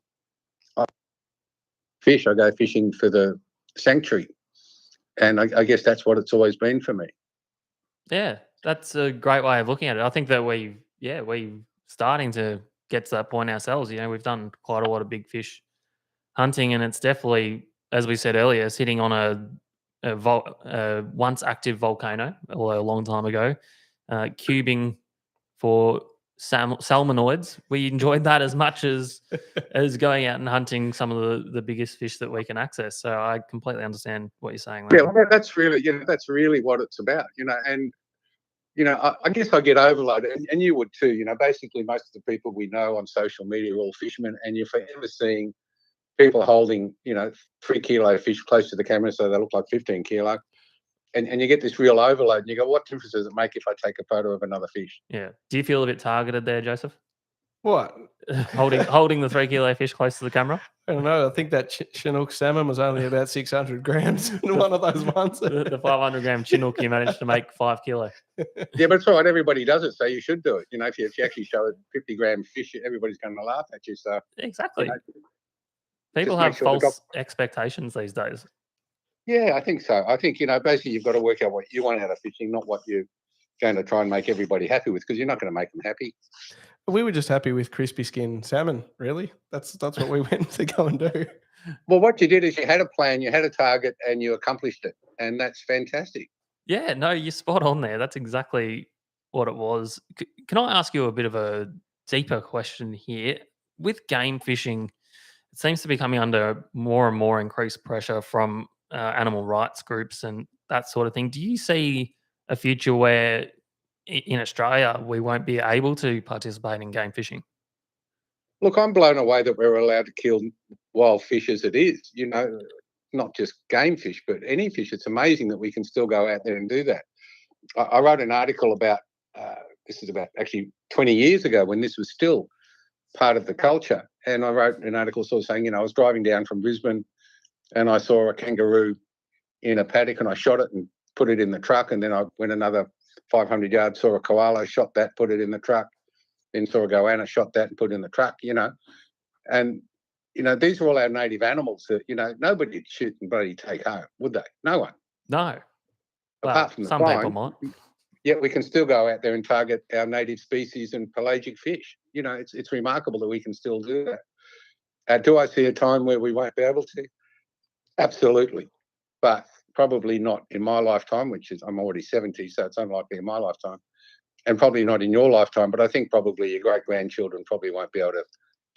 I go fishing for the sanctuary, and I guess that's what it's always been for me. Yeah, that's a great way of looking at it. I think that we're starting to get to that point ourselves. We've done quite a lot of big fish hunting, and it's definitely, as we said earlier, sitting on a once active volcano, although a long time ago, cubing for salmonoids. We enjoyed that as much as going out and hunting some of the biggest fish that we can access. So I completely understand what you're saying there. Yeah, well, that's really what it's about. And I guess I get overloaded, and you would too. Basically, most of the people we know on social media are all fishermen, and you're forever seeing people holding 3 kilo fish close to the camera so they look like 15 kilo. And you get this real overload, and you go, what difference does it make if I take a photo of another fish? Yeah. Do you feel a bit targeted there, Joseph? What? holding the 3 kilo fish close to the camera? I don't know. I think that chinook salmon was only about 600 grams in one of those ones. The 500 gram chinook you managed to make 5 kilo. Yeah, but it's all right. Everybody does it, so you should do it. If you actually show a 50-gram fish, everybody's going to laugh at you. So exactly. People have false expectations these days. Yeah, I think so. I think, basically you've got to work out what you want out of fishing, not what you're going to try and make everybody happy with, because you're not going to make them happy. We were just happy with crispy skin salmon, really. That's what we went to go and do. Well, what you did is you had a plan, you had a target, and you accomplished it. And that's fantastic. Yeah, no, you're spot on there. That's exactly what it was. Can I ask you a bit of a deeper question here? With game fishing, it seems to be coming under more and more increased pressure from animal rights groups and that sort of thing. Do you see a future where in Australia we won't be able to participate in game fishing? Look, I'm blown away that we're allowed to kill wild fish as it is, not just game fish, but any fish. It's amazing that we can still go out there and do that. I wrote an article about, this is about actually 20 years ago when this was still part of the culture. And I wrote an article sort of saying, I was driving down from Brisbane and I saw a kangaroo in a paddock and I shot it and put it in the truck. And then I went another 500 yards, saw a koala, shot that, put it in the truck. Then saw a goanna, shot that and put it in the truck, And, these are all our native animals that, nobody'd shoot and bloody take home, would they? No one. No. Apart from the some people might. Yet we can still go out there and target our native species and pelagic fish. It's remarkable that we can still do that. Do I see a time where we won't be able to? Absolutely. But probably not in my lifetime, which is I'm already 70, so it's unlikely in my lifetime. And probably not in your lifetime, but I think probably your great-grandchildren probably won't be able to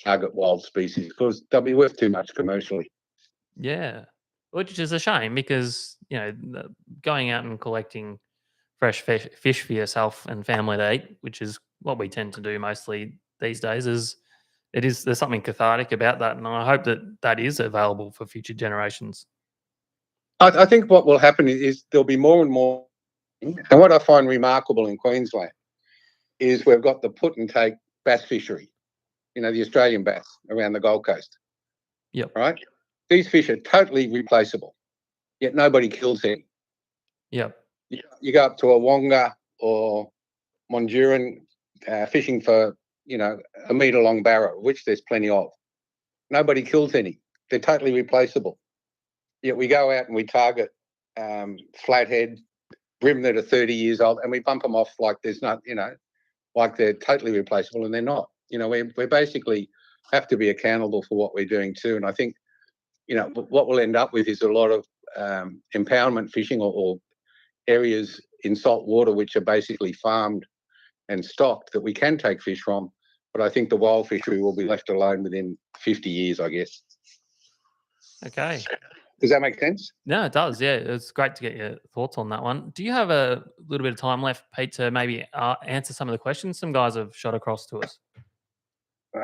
target wild species because they'll be worth too much commercially. Yeah, which is a shame because, going out and collecting fresh fish for yourself and family to eat, which is what we tend to do mostly these days, there's something cathartic about that. And I hope that is available for future generations. I think what will happen is there'll be more and more. And what I find remarkable in Queensland is we've got the put and take bass fishery, the Australian bass around the Gold Coast. Yep. Right? These fish are totally replaceable, yet nobody kills any. Yep. You go up to a Wonga or Monduran fishing for, a metre-long barrow, which there's plenty of. Nobody kills any. They're totally replaceable. Yet we go out and we target flathead, brim that are 30 years old, and we bump them off like there's not, like they're totally replaceable, and they're not. We basically have to be accountable for what we're doing too. And I think, what we'll end up with is a lot of empowerment fishing or areas in salt water which are basically farmed and stocked that we can take fish from. But I think the wild fishery will be left alone within 50 years, I guess. Okay. Does that make sense? No, it does. Yeah, it's great to get your thoughts on that one. Do you have a little bit of time left, Pete, to maybe answer some of the questions some guys have shot across to us?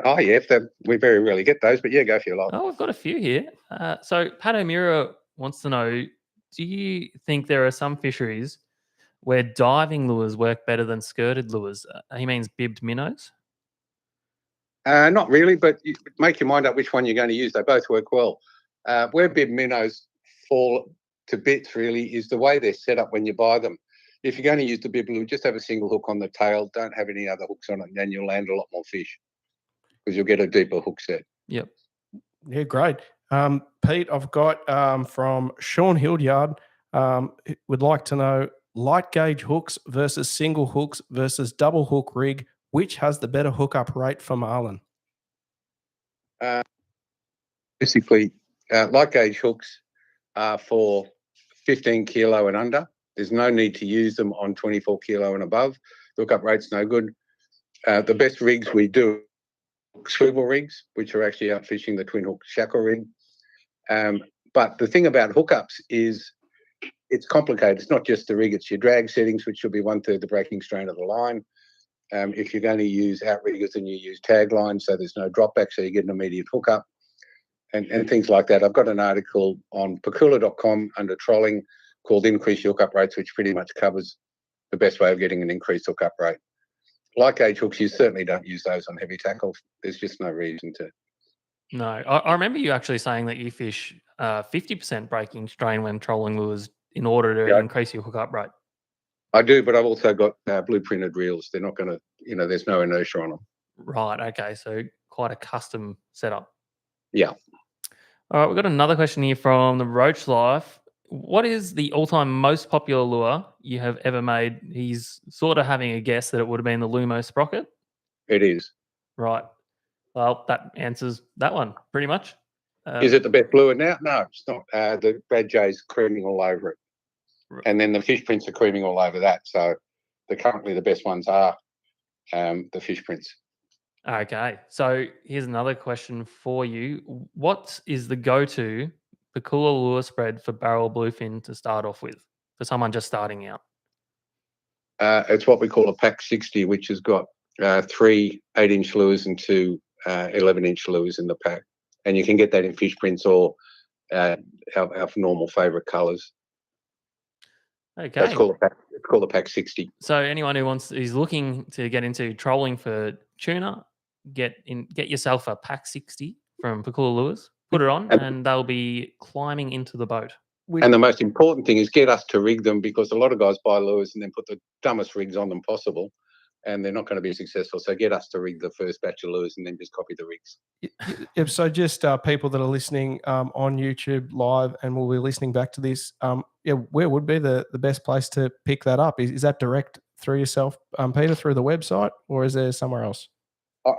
Oh, yeah. We very rarely get those, but yeah, go for your lot. Oh, we've got a few here. So Pat O'Meara wants to know, do you think there are some fisheries where diving lures work better than skirted lures? He means bibbed minnows. Not really, but you make your mind up which one you're going to use. They both work well. Where bib minnows fall to bits really is the way they're set up when you buy them. If you're going to use the bib lure, just have a single hook on the tail. Don't have any other hooks on it, and then you'll land a lot more fish because you'll get a deeper hook set. Yep. Yeah, great. Pete, I've got from Sean Hildyard, would like to know light gauge hooks versus single hooks versus double hook rig. Which has the better hookup rate for marlin? Basically, light gauge hooks are for 15 kilo and under. There's no need to use them on 24 kilo and above. The hookup rate's no good. The best rigs we do swivel rigs, which are actually out fishing the twin hook shackle rig. But the thing about hookups is it's complicated. It's not just the rig, it's your drag settings, which should be 1/3 the breaking strain of the line. If you're going to use outriggers, then you use tag lines, so there's no drop back, so you get an immediate hookup and things like that. I've got an article on Pakula.com under trolling called Increase Your Hookup Rates, which pretty much covers the best way of getting an increased hookup rate. Light gauge hooks, you certainly don't use those on heavy tackle. There's just no reason to. No, I remember you actually saying that you fish 50% breaking strain when trolling lures in order to increase your hookup rate. I do, but I've also got blueprinted reels. They're not going to, there's no inertia on them. Right. Okay. So quite a custom setup. Yeah. All right. We've got another question here from the Roach Life. What is the all-time most popular lure you have ever made? He's sort of having a guess that it would have been the Lumo Sprocket. It is. Right. Well, that answers that one pretty much. Is it the best lure now? No, it's not. The Brad J's creaming all over it. And then the fish prints are creaming all over that. So currently the best ones are the fish prints. Okay. So here's another question for you. What is the go-to Pakula lure spread for barrel bluefin to start off with for someone just starting out? It's what we call a pack 60, which has got 3 8-inch lures and 2 11-inch lures in the pack. And you can get that in fish prints or our normal favourite colours. Okay. It's called a pack 60. So anyone who is looking to get into trolling for tuna, get yourself a pack 60 from Pakula Lures, put it on, and they'll be climbing into the boat. And the most important thing is get us to rig them, because a lot of guys buy lures and then put the dumbest rigs on them possible, and they're not going to be successful. So get us to rig the first batch of lures and then just copy the rigs. So just people that are listening on YouTube live and will be listening back to this, where would be the best place to pick that up? Is that direct through yourself, Peter, through the website, or is there somewhere else?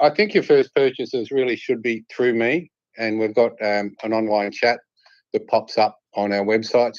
I think your first purchases really should be through me, and we've got an online chat that pops up on our websites.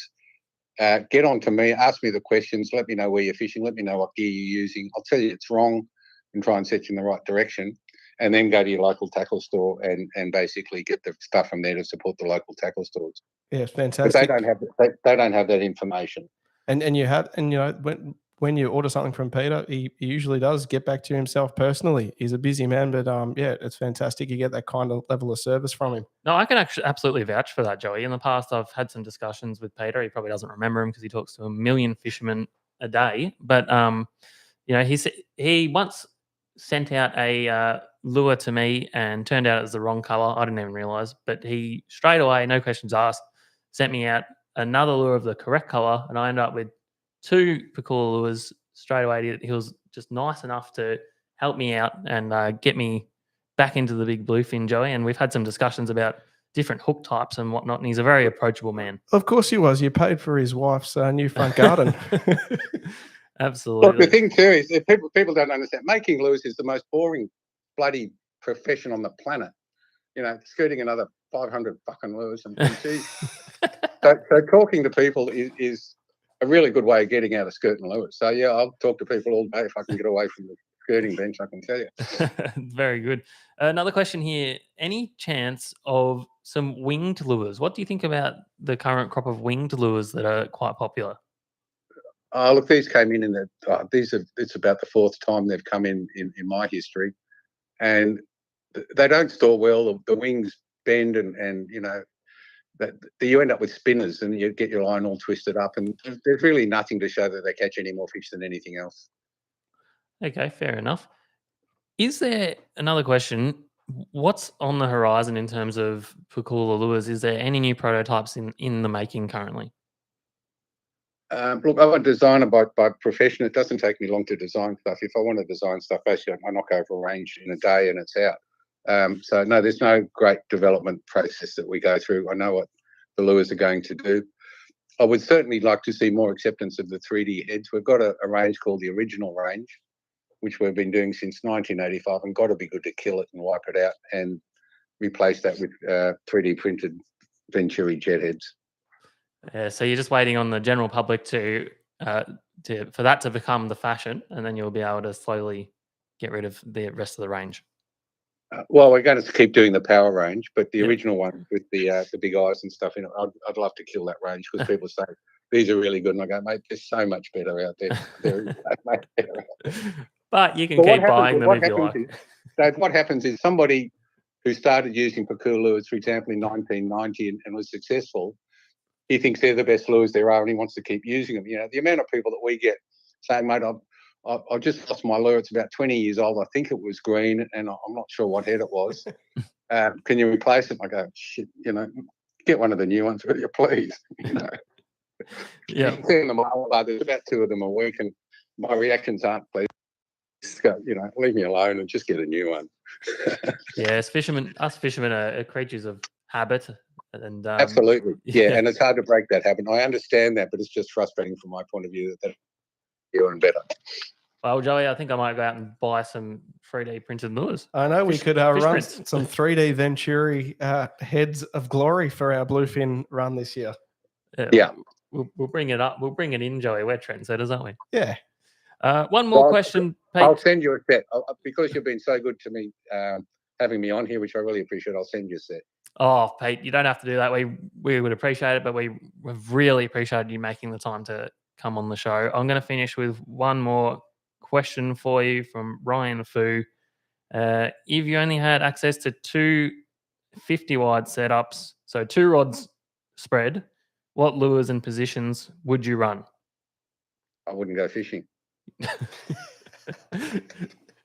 Get on to me, ask me the questions, let me know where you're fishing, let me know what gear you're using. I'll tell you it's wrong and try and set you in the right direction, and then go to your local tackle store and basically get the stuff from there to support the local tackle stores. Yeah, fantastic. But they don't have that information. And you have, and when you order something from Peter, he usually does get back to you himself personally. He's a busy man, but it's fantastic. You get that kind of level of service from him. No, I can actually absolutely vouch for that, Joey. In the past, I've had some discussions with Peter. He probably doesn't remember him because he talks to a million fishermen a day. But he once sent out a lure to me and turned out it was the wrong color. I didn't even realize, but he straight away, no questions asked, sent me out another lure of the correct color, and I ended up with 2 Pakula lures straight away. He was just nice enough to help me out and get me back into the big bluefin, Joey. And we've had some discussions about different hook types and whatnot, and he's a very approachable man. Of course he was. You paid for his wife's new front garden. Absolutely. Look, the thing too is if people don't understand, making lures is the most boring bloody profession on the planet. Skirting another 500 fucking lures and geez. So talking to people is a really good way of getting out of skirting lures. So yeah, I'll talk to people all day if I can get away from skirting bench, I can tell you. Very good. Another question here. Any chance of some winged lures? What do you think about the current crop of winged lures that are quite popular? Oh, look, these came in the it's about the fourth time they've come in my history, and they don't store well. The wings bend, and you know that you end up with spinners, and you get your line all twisted up, and there's really nothing to show that they catch any more fish than anything else. Okay, fair enough. Is there another question? What's on the horizon in terms of Pakula lures? Is there any new prototypes in the making currently? Look, I'm a designer by profession. It doesn't take me long to design stuff. If I want to design stuff, basically, I knock over a range in a day and it's out. So no, there's no great development process that we go through. I know what the lures are going to do. I would certainly like to see more acceptance of the 3D heads. We've got a range called the original range, which we've been doing since 1985, and got to be good to kill it and wipe it out and replace that with 3D printed Venturi jet heads. So you're just waiting on the general public for that to become the fashion, and then you'll be able to slowly get rid of the rest of the range. Well, we're going to keep doing the power range, but the original one with the big eyes and stuff in it, I'd love to kill that range because people say these are really good, and I go, mate, there's so much better out there. There is so much better out there. But you can keep buying them if you like. Dave, what happens is somebody who started using Pakula lures, for example, in 1990 and was successful, he thinks they're the best lures there are, and he wants to keep using them. You know, the amount of people that we get saying, mate, I've just lost my lure. It's about 20 years old. I think it was green, and I'm not sure what head it was. Can you replace it? I go, shit, you know, get one of the new ones, will you, please? You know. Yeah. There's about 2 of them a week, and my reactions aren't, please, go, you know, leave me alone and just get a new one. Yes, us fishermen are creatures of habit. And absolutely, yeah, and it's hard to break that habit. I understand that, but it's just frustrating from my point of view that you're better. Well, Joey, I think I might go out and buy some 3D printed lures. I know we could run some 3D Venturi heads of glory for our bluefin run this year. Yeah, we'll bring it up. We'll bring it in, Joey. We're trendsetters, aren't we? Yeah. One more question, Pete. I'll send you a set because you've been so good to me, having me on here, which I really appreciate. I'll send you a set. Oh, Pete, you don't have to do that. We would appreciate it, but we've really appreciated you making the time to come on the show. I'm going to finish with one more question for you from Ryan Fu. If you only had access to 2 50-wide setups, so 2 rods spread, what lures and positions would you run? I wouldn't go fishing.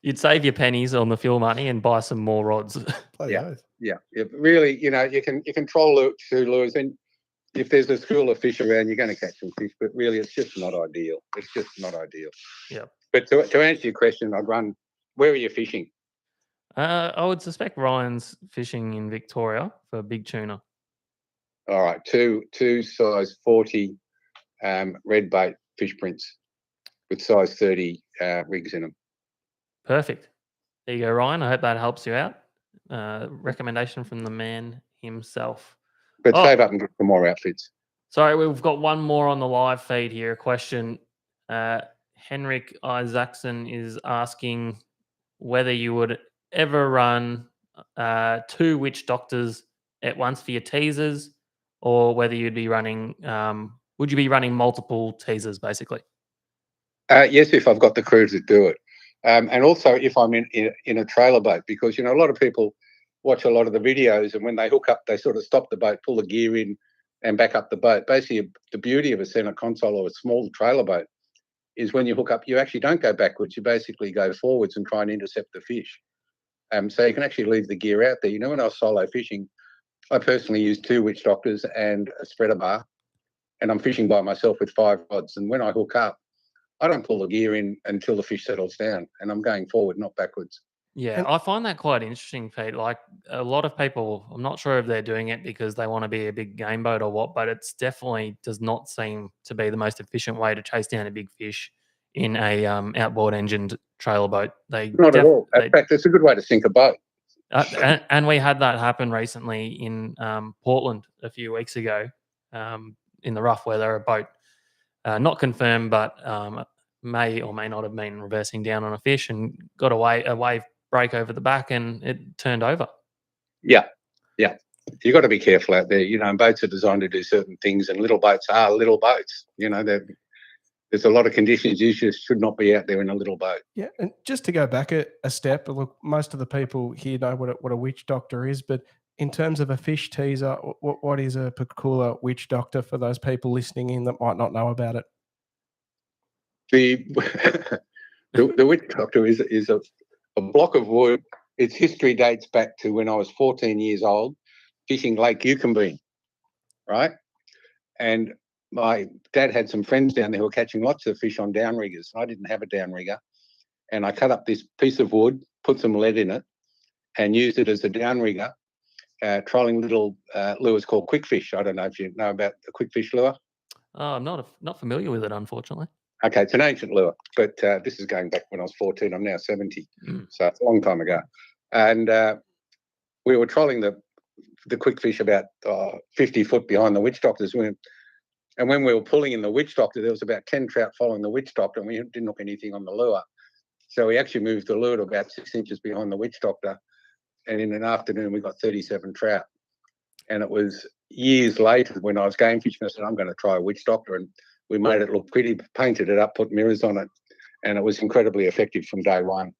You'd save your pennies on the fuel money and buy some more rods. Yeah. Really, you know, you can control 2 lures, and if there's a school of fish around, you're going to catch some fish. But really, it's just not ideal. It's just not ideal. Yeah. But to answer your question, I'd run. Where are you fishing? I would suspect Ryan's fishing in Victoria for big tuna. All right, two size 40 red bait fish prints with size 30 rigs in them. Perfect. There you go, Ryan. I hope that helps you out. Recommendation from the man himself. But save up and get some more outfits. Sorry, we've got one more on the live feed here. A question. Henrik Isaacson is asking whether you would ever run 2 witch doctors at once for your teasers, or whether you'd be running. Would you be running multiple teasers, basically? Yes, if I've got the crew to do it. And also if I'm in a trailer boat, because, you know, a lot of people watch a lot of the videos, and when they hook up, they sort of stop the boat, pull the gear in and back up the boat. Basically, the beauty of a center console or a small trailer boat is when you hook up, you actually don't go backwards. You basically go forwards and try and intercept the fish. So you can actually leave the gear out there. You know, when I was solo fishing, I personally used 2 witch doctors and a spreader bar, and I'm fishing by myself with 5 rods. And when I hook up, I don't pull the gear in until the fish settles down, and I'm going forward, not backwards. Yeah, I find that quite interesting, Pete. Like, a lot of people, I'm not sure if they're doing it because they want to be a big game boat or what, but it's definitely does not seem to be the most efficient way to chase down a big fish in a outboard engined trailer boat. Not at all. In fact, it's a good way to sink a boat. And we had that happen recently in Portland a few weeks ago in the rough weather. A boat, not confirmed, but may or may not have been reversing down on a fish and got a wave break over the back and it turned over. Yeah. You got to be careful out there. You know, boats are designed to do certain things, and little boats are little boats. You know, there's a lot of conditions you just should not be out there in a little boat. Yeah, and just to go back a step, look, most of the people here know what a witch doctor is, but in terms of a fish teaser, what is a Pakula witch doctor for those people listening in that might not know about it? The the witch doctor is a block of wood. Its history dates back to when I was 14 years old, fishing Lake Yukonbean, right? And my dad had some friends down there who were catching lots of fish on downriggers. I didn't have a downrigger. And I cut up this piece of wood, put some lead in it, and used it as a downrigger, trolling little lures called quickfish. I don't know if you know about the quickfish lure. Oh, I'm not familiar with it, unfortunately. Okay, it's an ancient lure, but this is going back when I was 14. I'm now 70, so it's a long time ago. And we were trolling the quickfish about 50 foot behind the witch doctors. And when we were pulling in the witch doctor, there was about 10 trout following the witch doctor, and we didn't hook anything on the lure. So we actually moved the lure to about 6 inches behind the witch doctor, and in an afternoon we got 37 trout. And it was years later when I was game fishing, I said, I'm going to try a witch doctor, and we made it look pretty, painted it up, put mirrors on it, and it was incredibly effective from day one.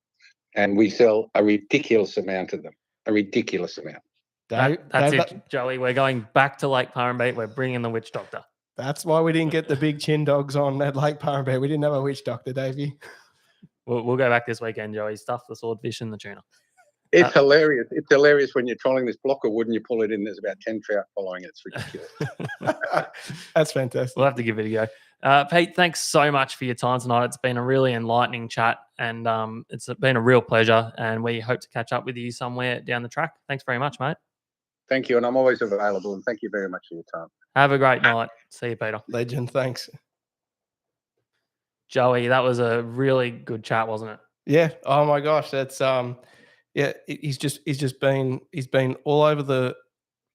And we sell a ridiculous amount of them, a ridiculous amount. That's it, Joey. We're going back to Lake Parrambate. We're bringing the witch doctor. That's why we didn't get the big chin dogs on at Lake Parrambate. We didn't have a witch doctor, Davey. We'll go back this weekend, Joey. Stuff the swordfish and the tuna. It's hilarious. It's hilarious when you're trolling this block of wood and you pull it in. There's about 10 trout following it. It's ridiculous. That's fantastic. We'll have to give it a go. Pete, thanks so much for your time tonight. It's been a really enlightening chat, and it's been a real pleasure. And we hope to catch up with you somewhere down the track. Thanks very much, mate. Thank you, and I'm always available. And thank you very much for your time. Have a great night. See you, Peter. Legend. Thanks, Joey. That was a really good chat, wasn't it? Yeah. Oh my gosh, that's yeah. He's been all over the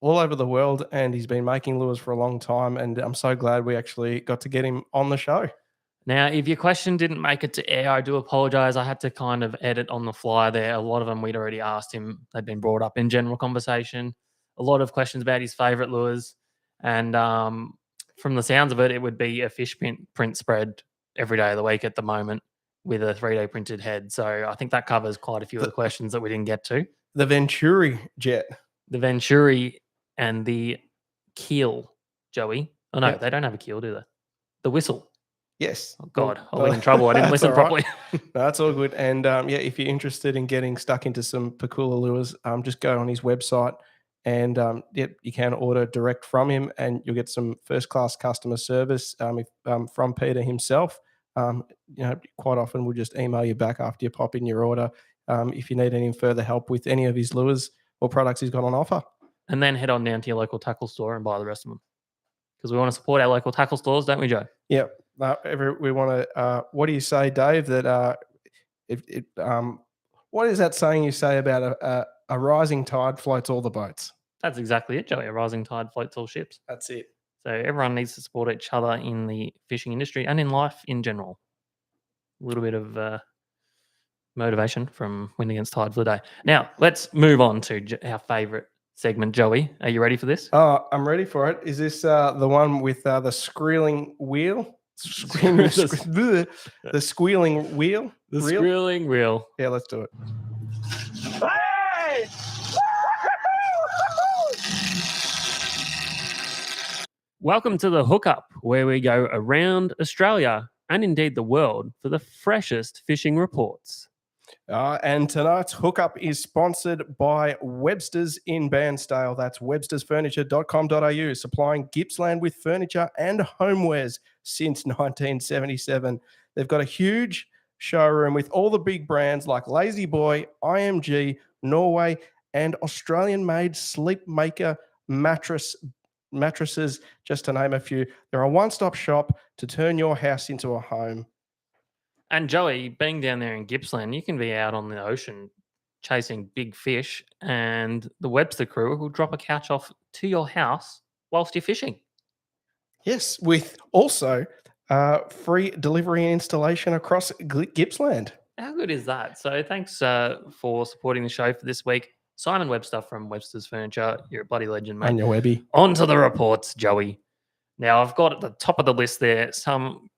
world, and he's been making lures for a long time. And I'm so glad we actually got to get him on the show. Now, if your question didn't make it to air, I do apologize. I had to kind of edit on the fly there. A lot of them we'd already asked him. They'd been brought up in general conversation. A lot of questions about his favorite lures. And from the sounds of it, it would be a fish print spread every day of the week at the moment with a 3D printed head. So I think that covers quite a few of the questions that we didn't get to. The Venturi jet. The Venturi and the keel, Joey. Oh, no, They don't have a keel, do they? The whistle. Yes. Oh, God, I'll be in trouble. I didn't listen properly. No, that's all good. And if you're interested in getting stuck into some Pakula lures, just go on his website, and you can order direct from him, and you'll get some first-class customer service from Peter himself. Quite often we'll just email you back after you pop in your order if you need any further help with any of his lures or products he's got on offer. And then head on down to your local tackle store and buy the rest of them, because we want to support our local tackle stores, don't we, Joe? Yeah. We want to. What do you say, Dave? That what is that saying you say about a rising tide floats all the boats? That's exactly it, Joey. A rising tide floats all ships. That's it. So everyone needs to support each other in the fishing industry and in life in general. A little bit of motivation from Wind Against Tide for the day. Now, let's move on to our favourite segment, Joey. Are you ready for this? Oh, I'm ready for it. Is this the one with the squealing wheel? The squealing wheel? The squealing wheel. Yeah, let's do it. Hey! Welcome to the Hookup, where we go around Australia and indeed the world for the freshest fishing reports. And tonight's hookup is sponsored by Webster's in Bairnsdale. That's webstersfurniture.com.au, supplying Gippsland with furniture and homewares since 1977. They've got a huge showroom with all the big brands like Lazy Boy, IMG, Norway, and Australian-made Sleepmaker mattresses, just to name a few. They're a one-stop shop to turn your house into a home. And Joey, being down there in Gippsland, you can be out on the ocean chasing big fish, and the Webster crew will drop a couch off to your house whilst you're fishing. Yes, with also Free delivery and installation across Gippsland. How good is that? So thanks for supporting the show for this week. Simon Webster from Webster's Furniture. You're a bloody legend, mate. On your Webby. On to the reports, Joey. Now, I've got at the top of the list there some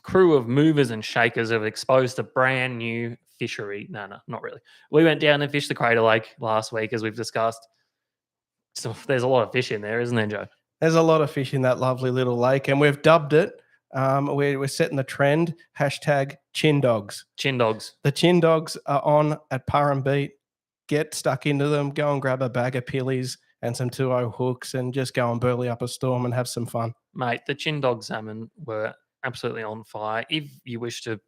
crew of movers and shakers have exposed a brand new fishery. No, not really. We went down and fished the Crater Lake last week, as we've discussed. So there's a lot of fish in there, isn't there, Joe? There's a lot of fish in that lovely little lake, and we've dubbed it. We're setting the trend. Hashtag chin dogs. Chin dogs. The chin dogs are on at Par Beat. Get stuck into them. Go and grab a bag of pillies and some 2.0 hooks and just go and burley up a storm and have some fun. Mate, the chin dog salmon were absolutely on fire. If you wish to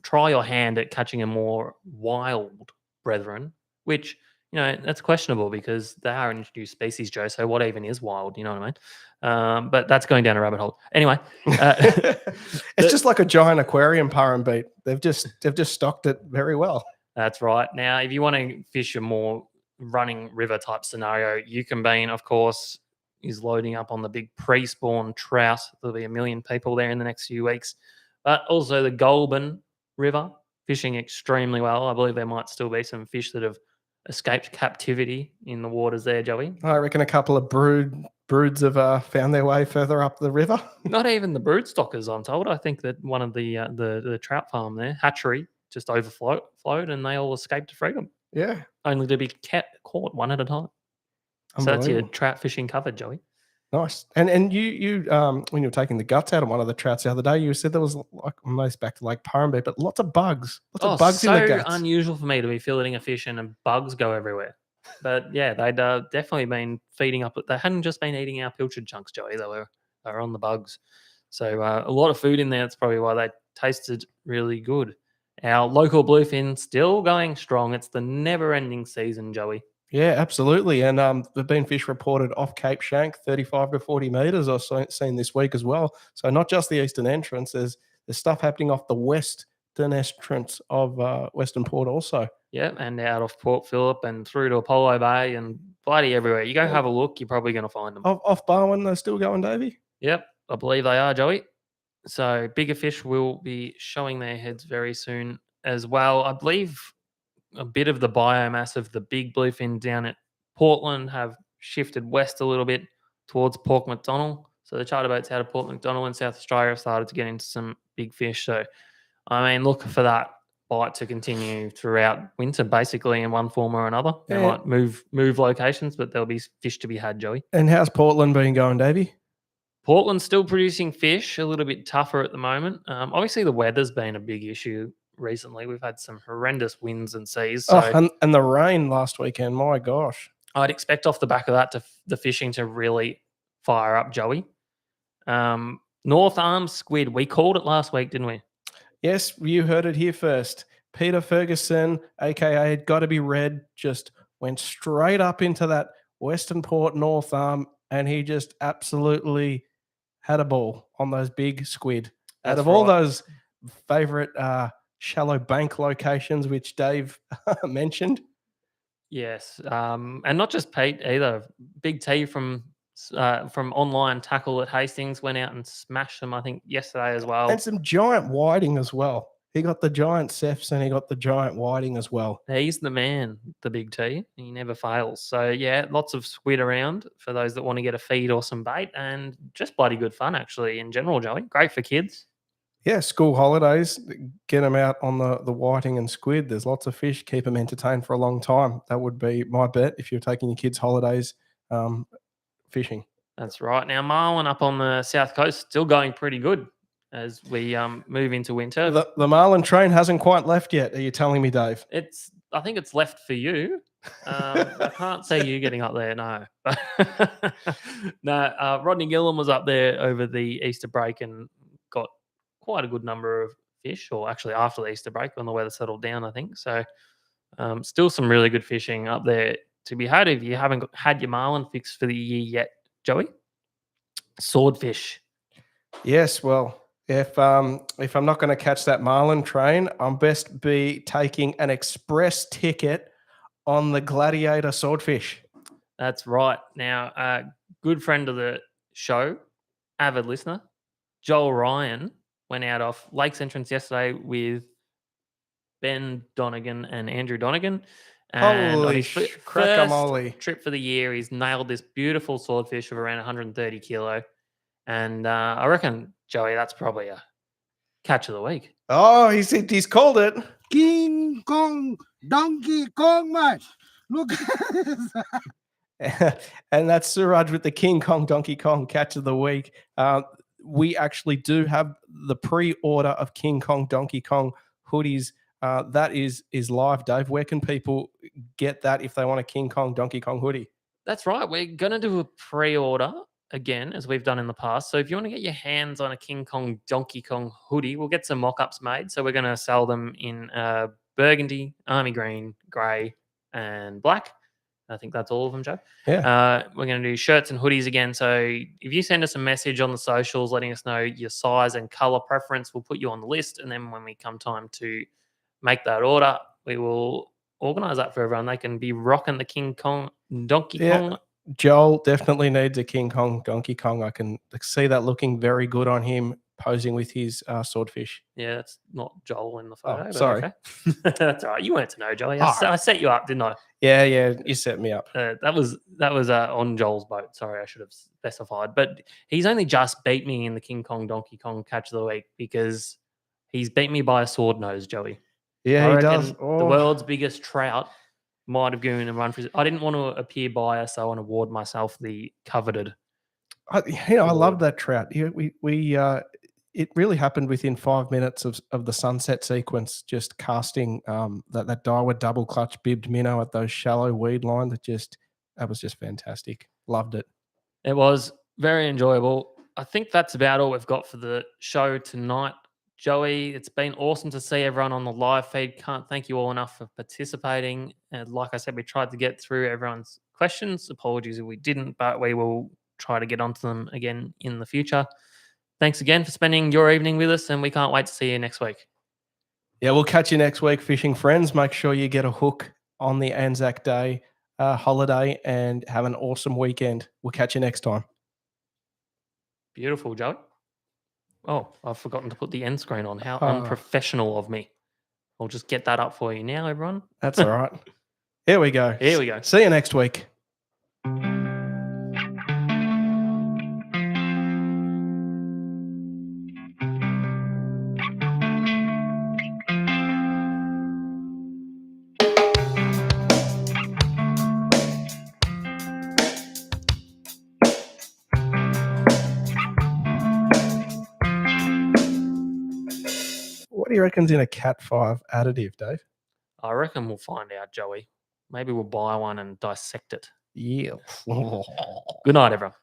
try your hand at catching a more wild brethren, which, that's questionable because they are an introduced species, Joe. So what even is wild? You know what I mean? But that's going down a rabbit hole. Anyway. It's just like a giant aquarium, Par Beat. They've just stocked it very well. That's right. Now, if you want to fish a more running river type scenario, Yukon Bean, of course, is loading up on the big pre-spawn trout. There'll be 1 million people there in the next few weeks. But also the Goulburn River, fishing extremely well. I believe there might still be some fish that have escaped captivity in the waters there, Joey. I reckon a couple of broods have found their way further up the river. Not even the brood stockers, I'm told. I think that one of the trout farm there, hatchery, just overflowed and they all escaped to freedom. Yeah. Only to be caught one at a time. So that's your trout fishing covered, Joey. Nice. And you when you were taking the guts out of one of the trouts the other day, you said there was like almost back to Lake Parrambee, but lots of bugs. Lots of bugs in the guts. So unusual for me to be filleting a fish and bugs go everywhere. But yeah, they'd definitely been feeding up. They hadn't just been eating our pilchard chunks, Joey. They were on the bugs. So a lot of food in there. That's probably why they tasted really good. Our local bluefin still going strong. It's the never-ending season, Joey. Yeah, absolutely. And there've been fish reported off Cape Shank, 35 to 40 metres I've seen this week as well. So not just the eastern entrance, there's stuff happening off the western entrance of Western Port also. Yeah, and out of Port Phillip and through to Apollo Bay and bloody everywhere. You go have a look, you're probably going to find them. Off Barwon, they're still going, Davey? Yep, I believe they are, Joey. So bigger fish will be showing their heads very soon as well. I believe a bit of the biomass of the big bluefin down at Portland have shifted west a little bit towards Port MacDonald. So the charter boats out of Port MacDonald in South Australia have started to get into some big fish. So, I mean, look for that bite to continue throughout winter, basically in one form or another. They might move locations, but there'll be fish to be had, Joey. And how's Portland been going, Davey? Portland's still producing fish, a little bit tougher at the moment. Obviously, the weather's been a big issue recently. We've had some horrendous winds and seas. So and the rain last weekend, my gosh. I'd expect off the back of that the fishing to really fire up, Joey. North Arm squid, we called it last week, didn't we? Yes, you heard it here first. Peter Ferguson, a.k.a. Got to Be Red, just went straight up into that Western Port North Arm, and he just absolutely had a ball on those big squid. Out of all those favourite shallow bank locations, which Dave mentioned. Yes, and not just Pete either. Big T from Online Tackle at Hastings went out and smashed them, I think, yesterday as well. And some giant whiting as well. He got the giant cephs and he got the giant whiting as well. He's the man, the Big T. He never fails. So, yeah, lots of squid around for those that want to get a feed or some bait, and just bloody good fun, actually, in general, Joey. Great for kids. Yeah, school holidays, get them out on the whiting and squid. There's lots of fish, keep them entertained for a long time. That would be my bet if you're taking your kids' holidays fishing. That's right. Now, marlin up on the south coast, still going pretty good as we move into winter. The marlin train hasn't quite left yet, are you telling me, Dave? I think it's left for you. I can't see you getting up there, no. No, Rodney Gillam was up there over the Easter break and got quite a good number of fish, or actually after the Easter break when the weather settled down, I think. So still some really good fishing up there to be had if you haven't had your marlin fix for the year yet, Joey. Swordfish. Yes, well, if I'm not going to catch that marlin train, I'm best be taking an express ticket on the Gladiator swordfish. That's right. Now, a good friend of the show, avid listener, Joel Ryan, went out off Lakes Entrance yesterday with Ben Donegan and Andrew Donegan. And on his first crack-a-moly. trip for the year, he's nailed this beautiful swordfish of around 130 kilo. And I reckon, Joey, that's probably a catch of the week. Oh, he's called it. King Kong, Donkey Kong match. Look at this. And that's Suraj with the King Kong Donkey Kong catch of the week. We actually do have the pre-order of King Kong Donkey Kong hoodies. That is live, Dave. Where can people get that if they want a King Kong Donkey Kong hoodie? That's right. We're going to do a pre-order again, as we've done in the past. So if you want to get your hands on a King Kong Donkey Kong hoodie, we'll get some mock-ups made. So we're going to sell them in burgundy, army green, grey, and black. I think that's all of them, Joe. Yeah. We're going to do shirts and hoodies again. So if you send us a message on the socials letting us know your size and colour preference, we'll put you on the list. And then when we come time to make that order, we will organise that for everyone. They can be rocking the King Kong Donkey Kong. Joel definitely needs a King Kong Donkey Kong. I can see that looking very good on him posing with his swordfish. Yeah, that's not Joel in the photo. Oh, sorry. Okay. That's all right. You weren't to know, Joey. I set you up, didn't I? Yeah, you set me up. That was on Joel's boat. Sorry, I should have specified. But he's only just beat me in the King Kong Donkey Kong catch of the week because he's beat me by a sword nose, Joey. Yeah, he does. The world's biggest trout might have given him a run for his. I didn't want to appear biased, so I want to award myself the coveted. I love that trout. It really happened within 5 minutes of the sunset sequence, just casting that Daiwa double clutch bibbed minnow at those shallow weed line. That was just fantastic. Loved it. It was very enjoyable. I think that's about all we've got for the show tonight. Joey, it's been awesome to see everyone on the live feed. Can't thank you all enough for participating. And like I said, we tried to get through everyone's questions. Apologies if we didn't, but we will try to get onto them again in the future. Thanks again for spending your evening with us, and we can't wait to see you next week. Yeah, we'll catch you next week, fishing friends. Make sure you get a hook on the Anzac Day holiday and have an awesome weekend. We'll catch you next time. Beautiful, Joey. Oh, I've forgotten to put the end screen on. How unprofessional of me. I'll just get that up for you now, everyone. That's all right. Here we go. Here we go. See you next week. What do you reckon's in a Cat 5 additive, Dave? I reckon we'll find out, Joey. Maybe we'll buy one and dissect it. Yeah. Good night, everyone.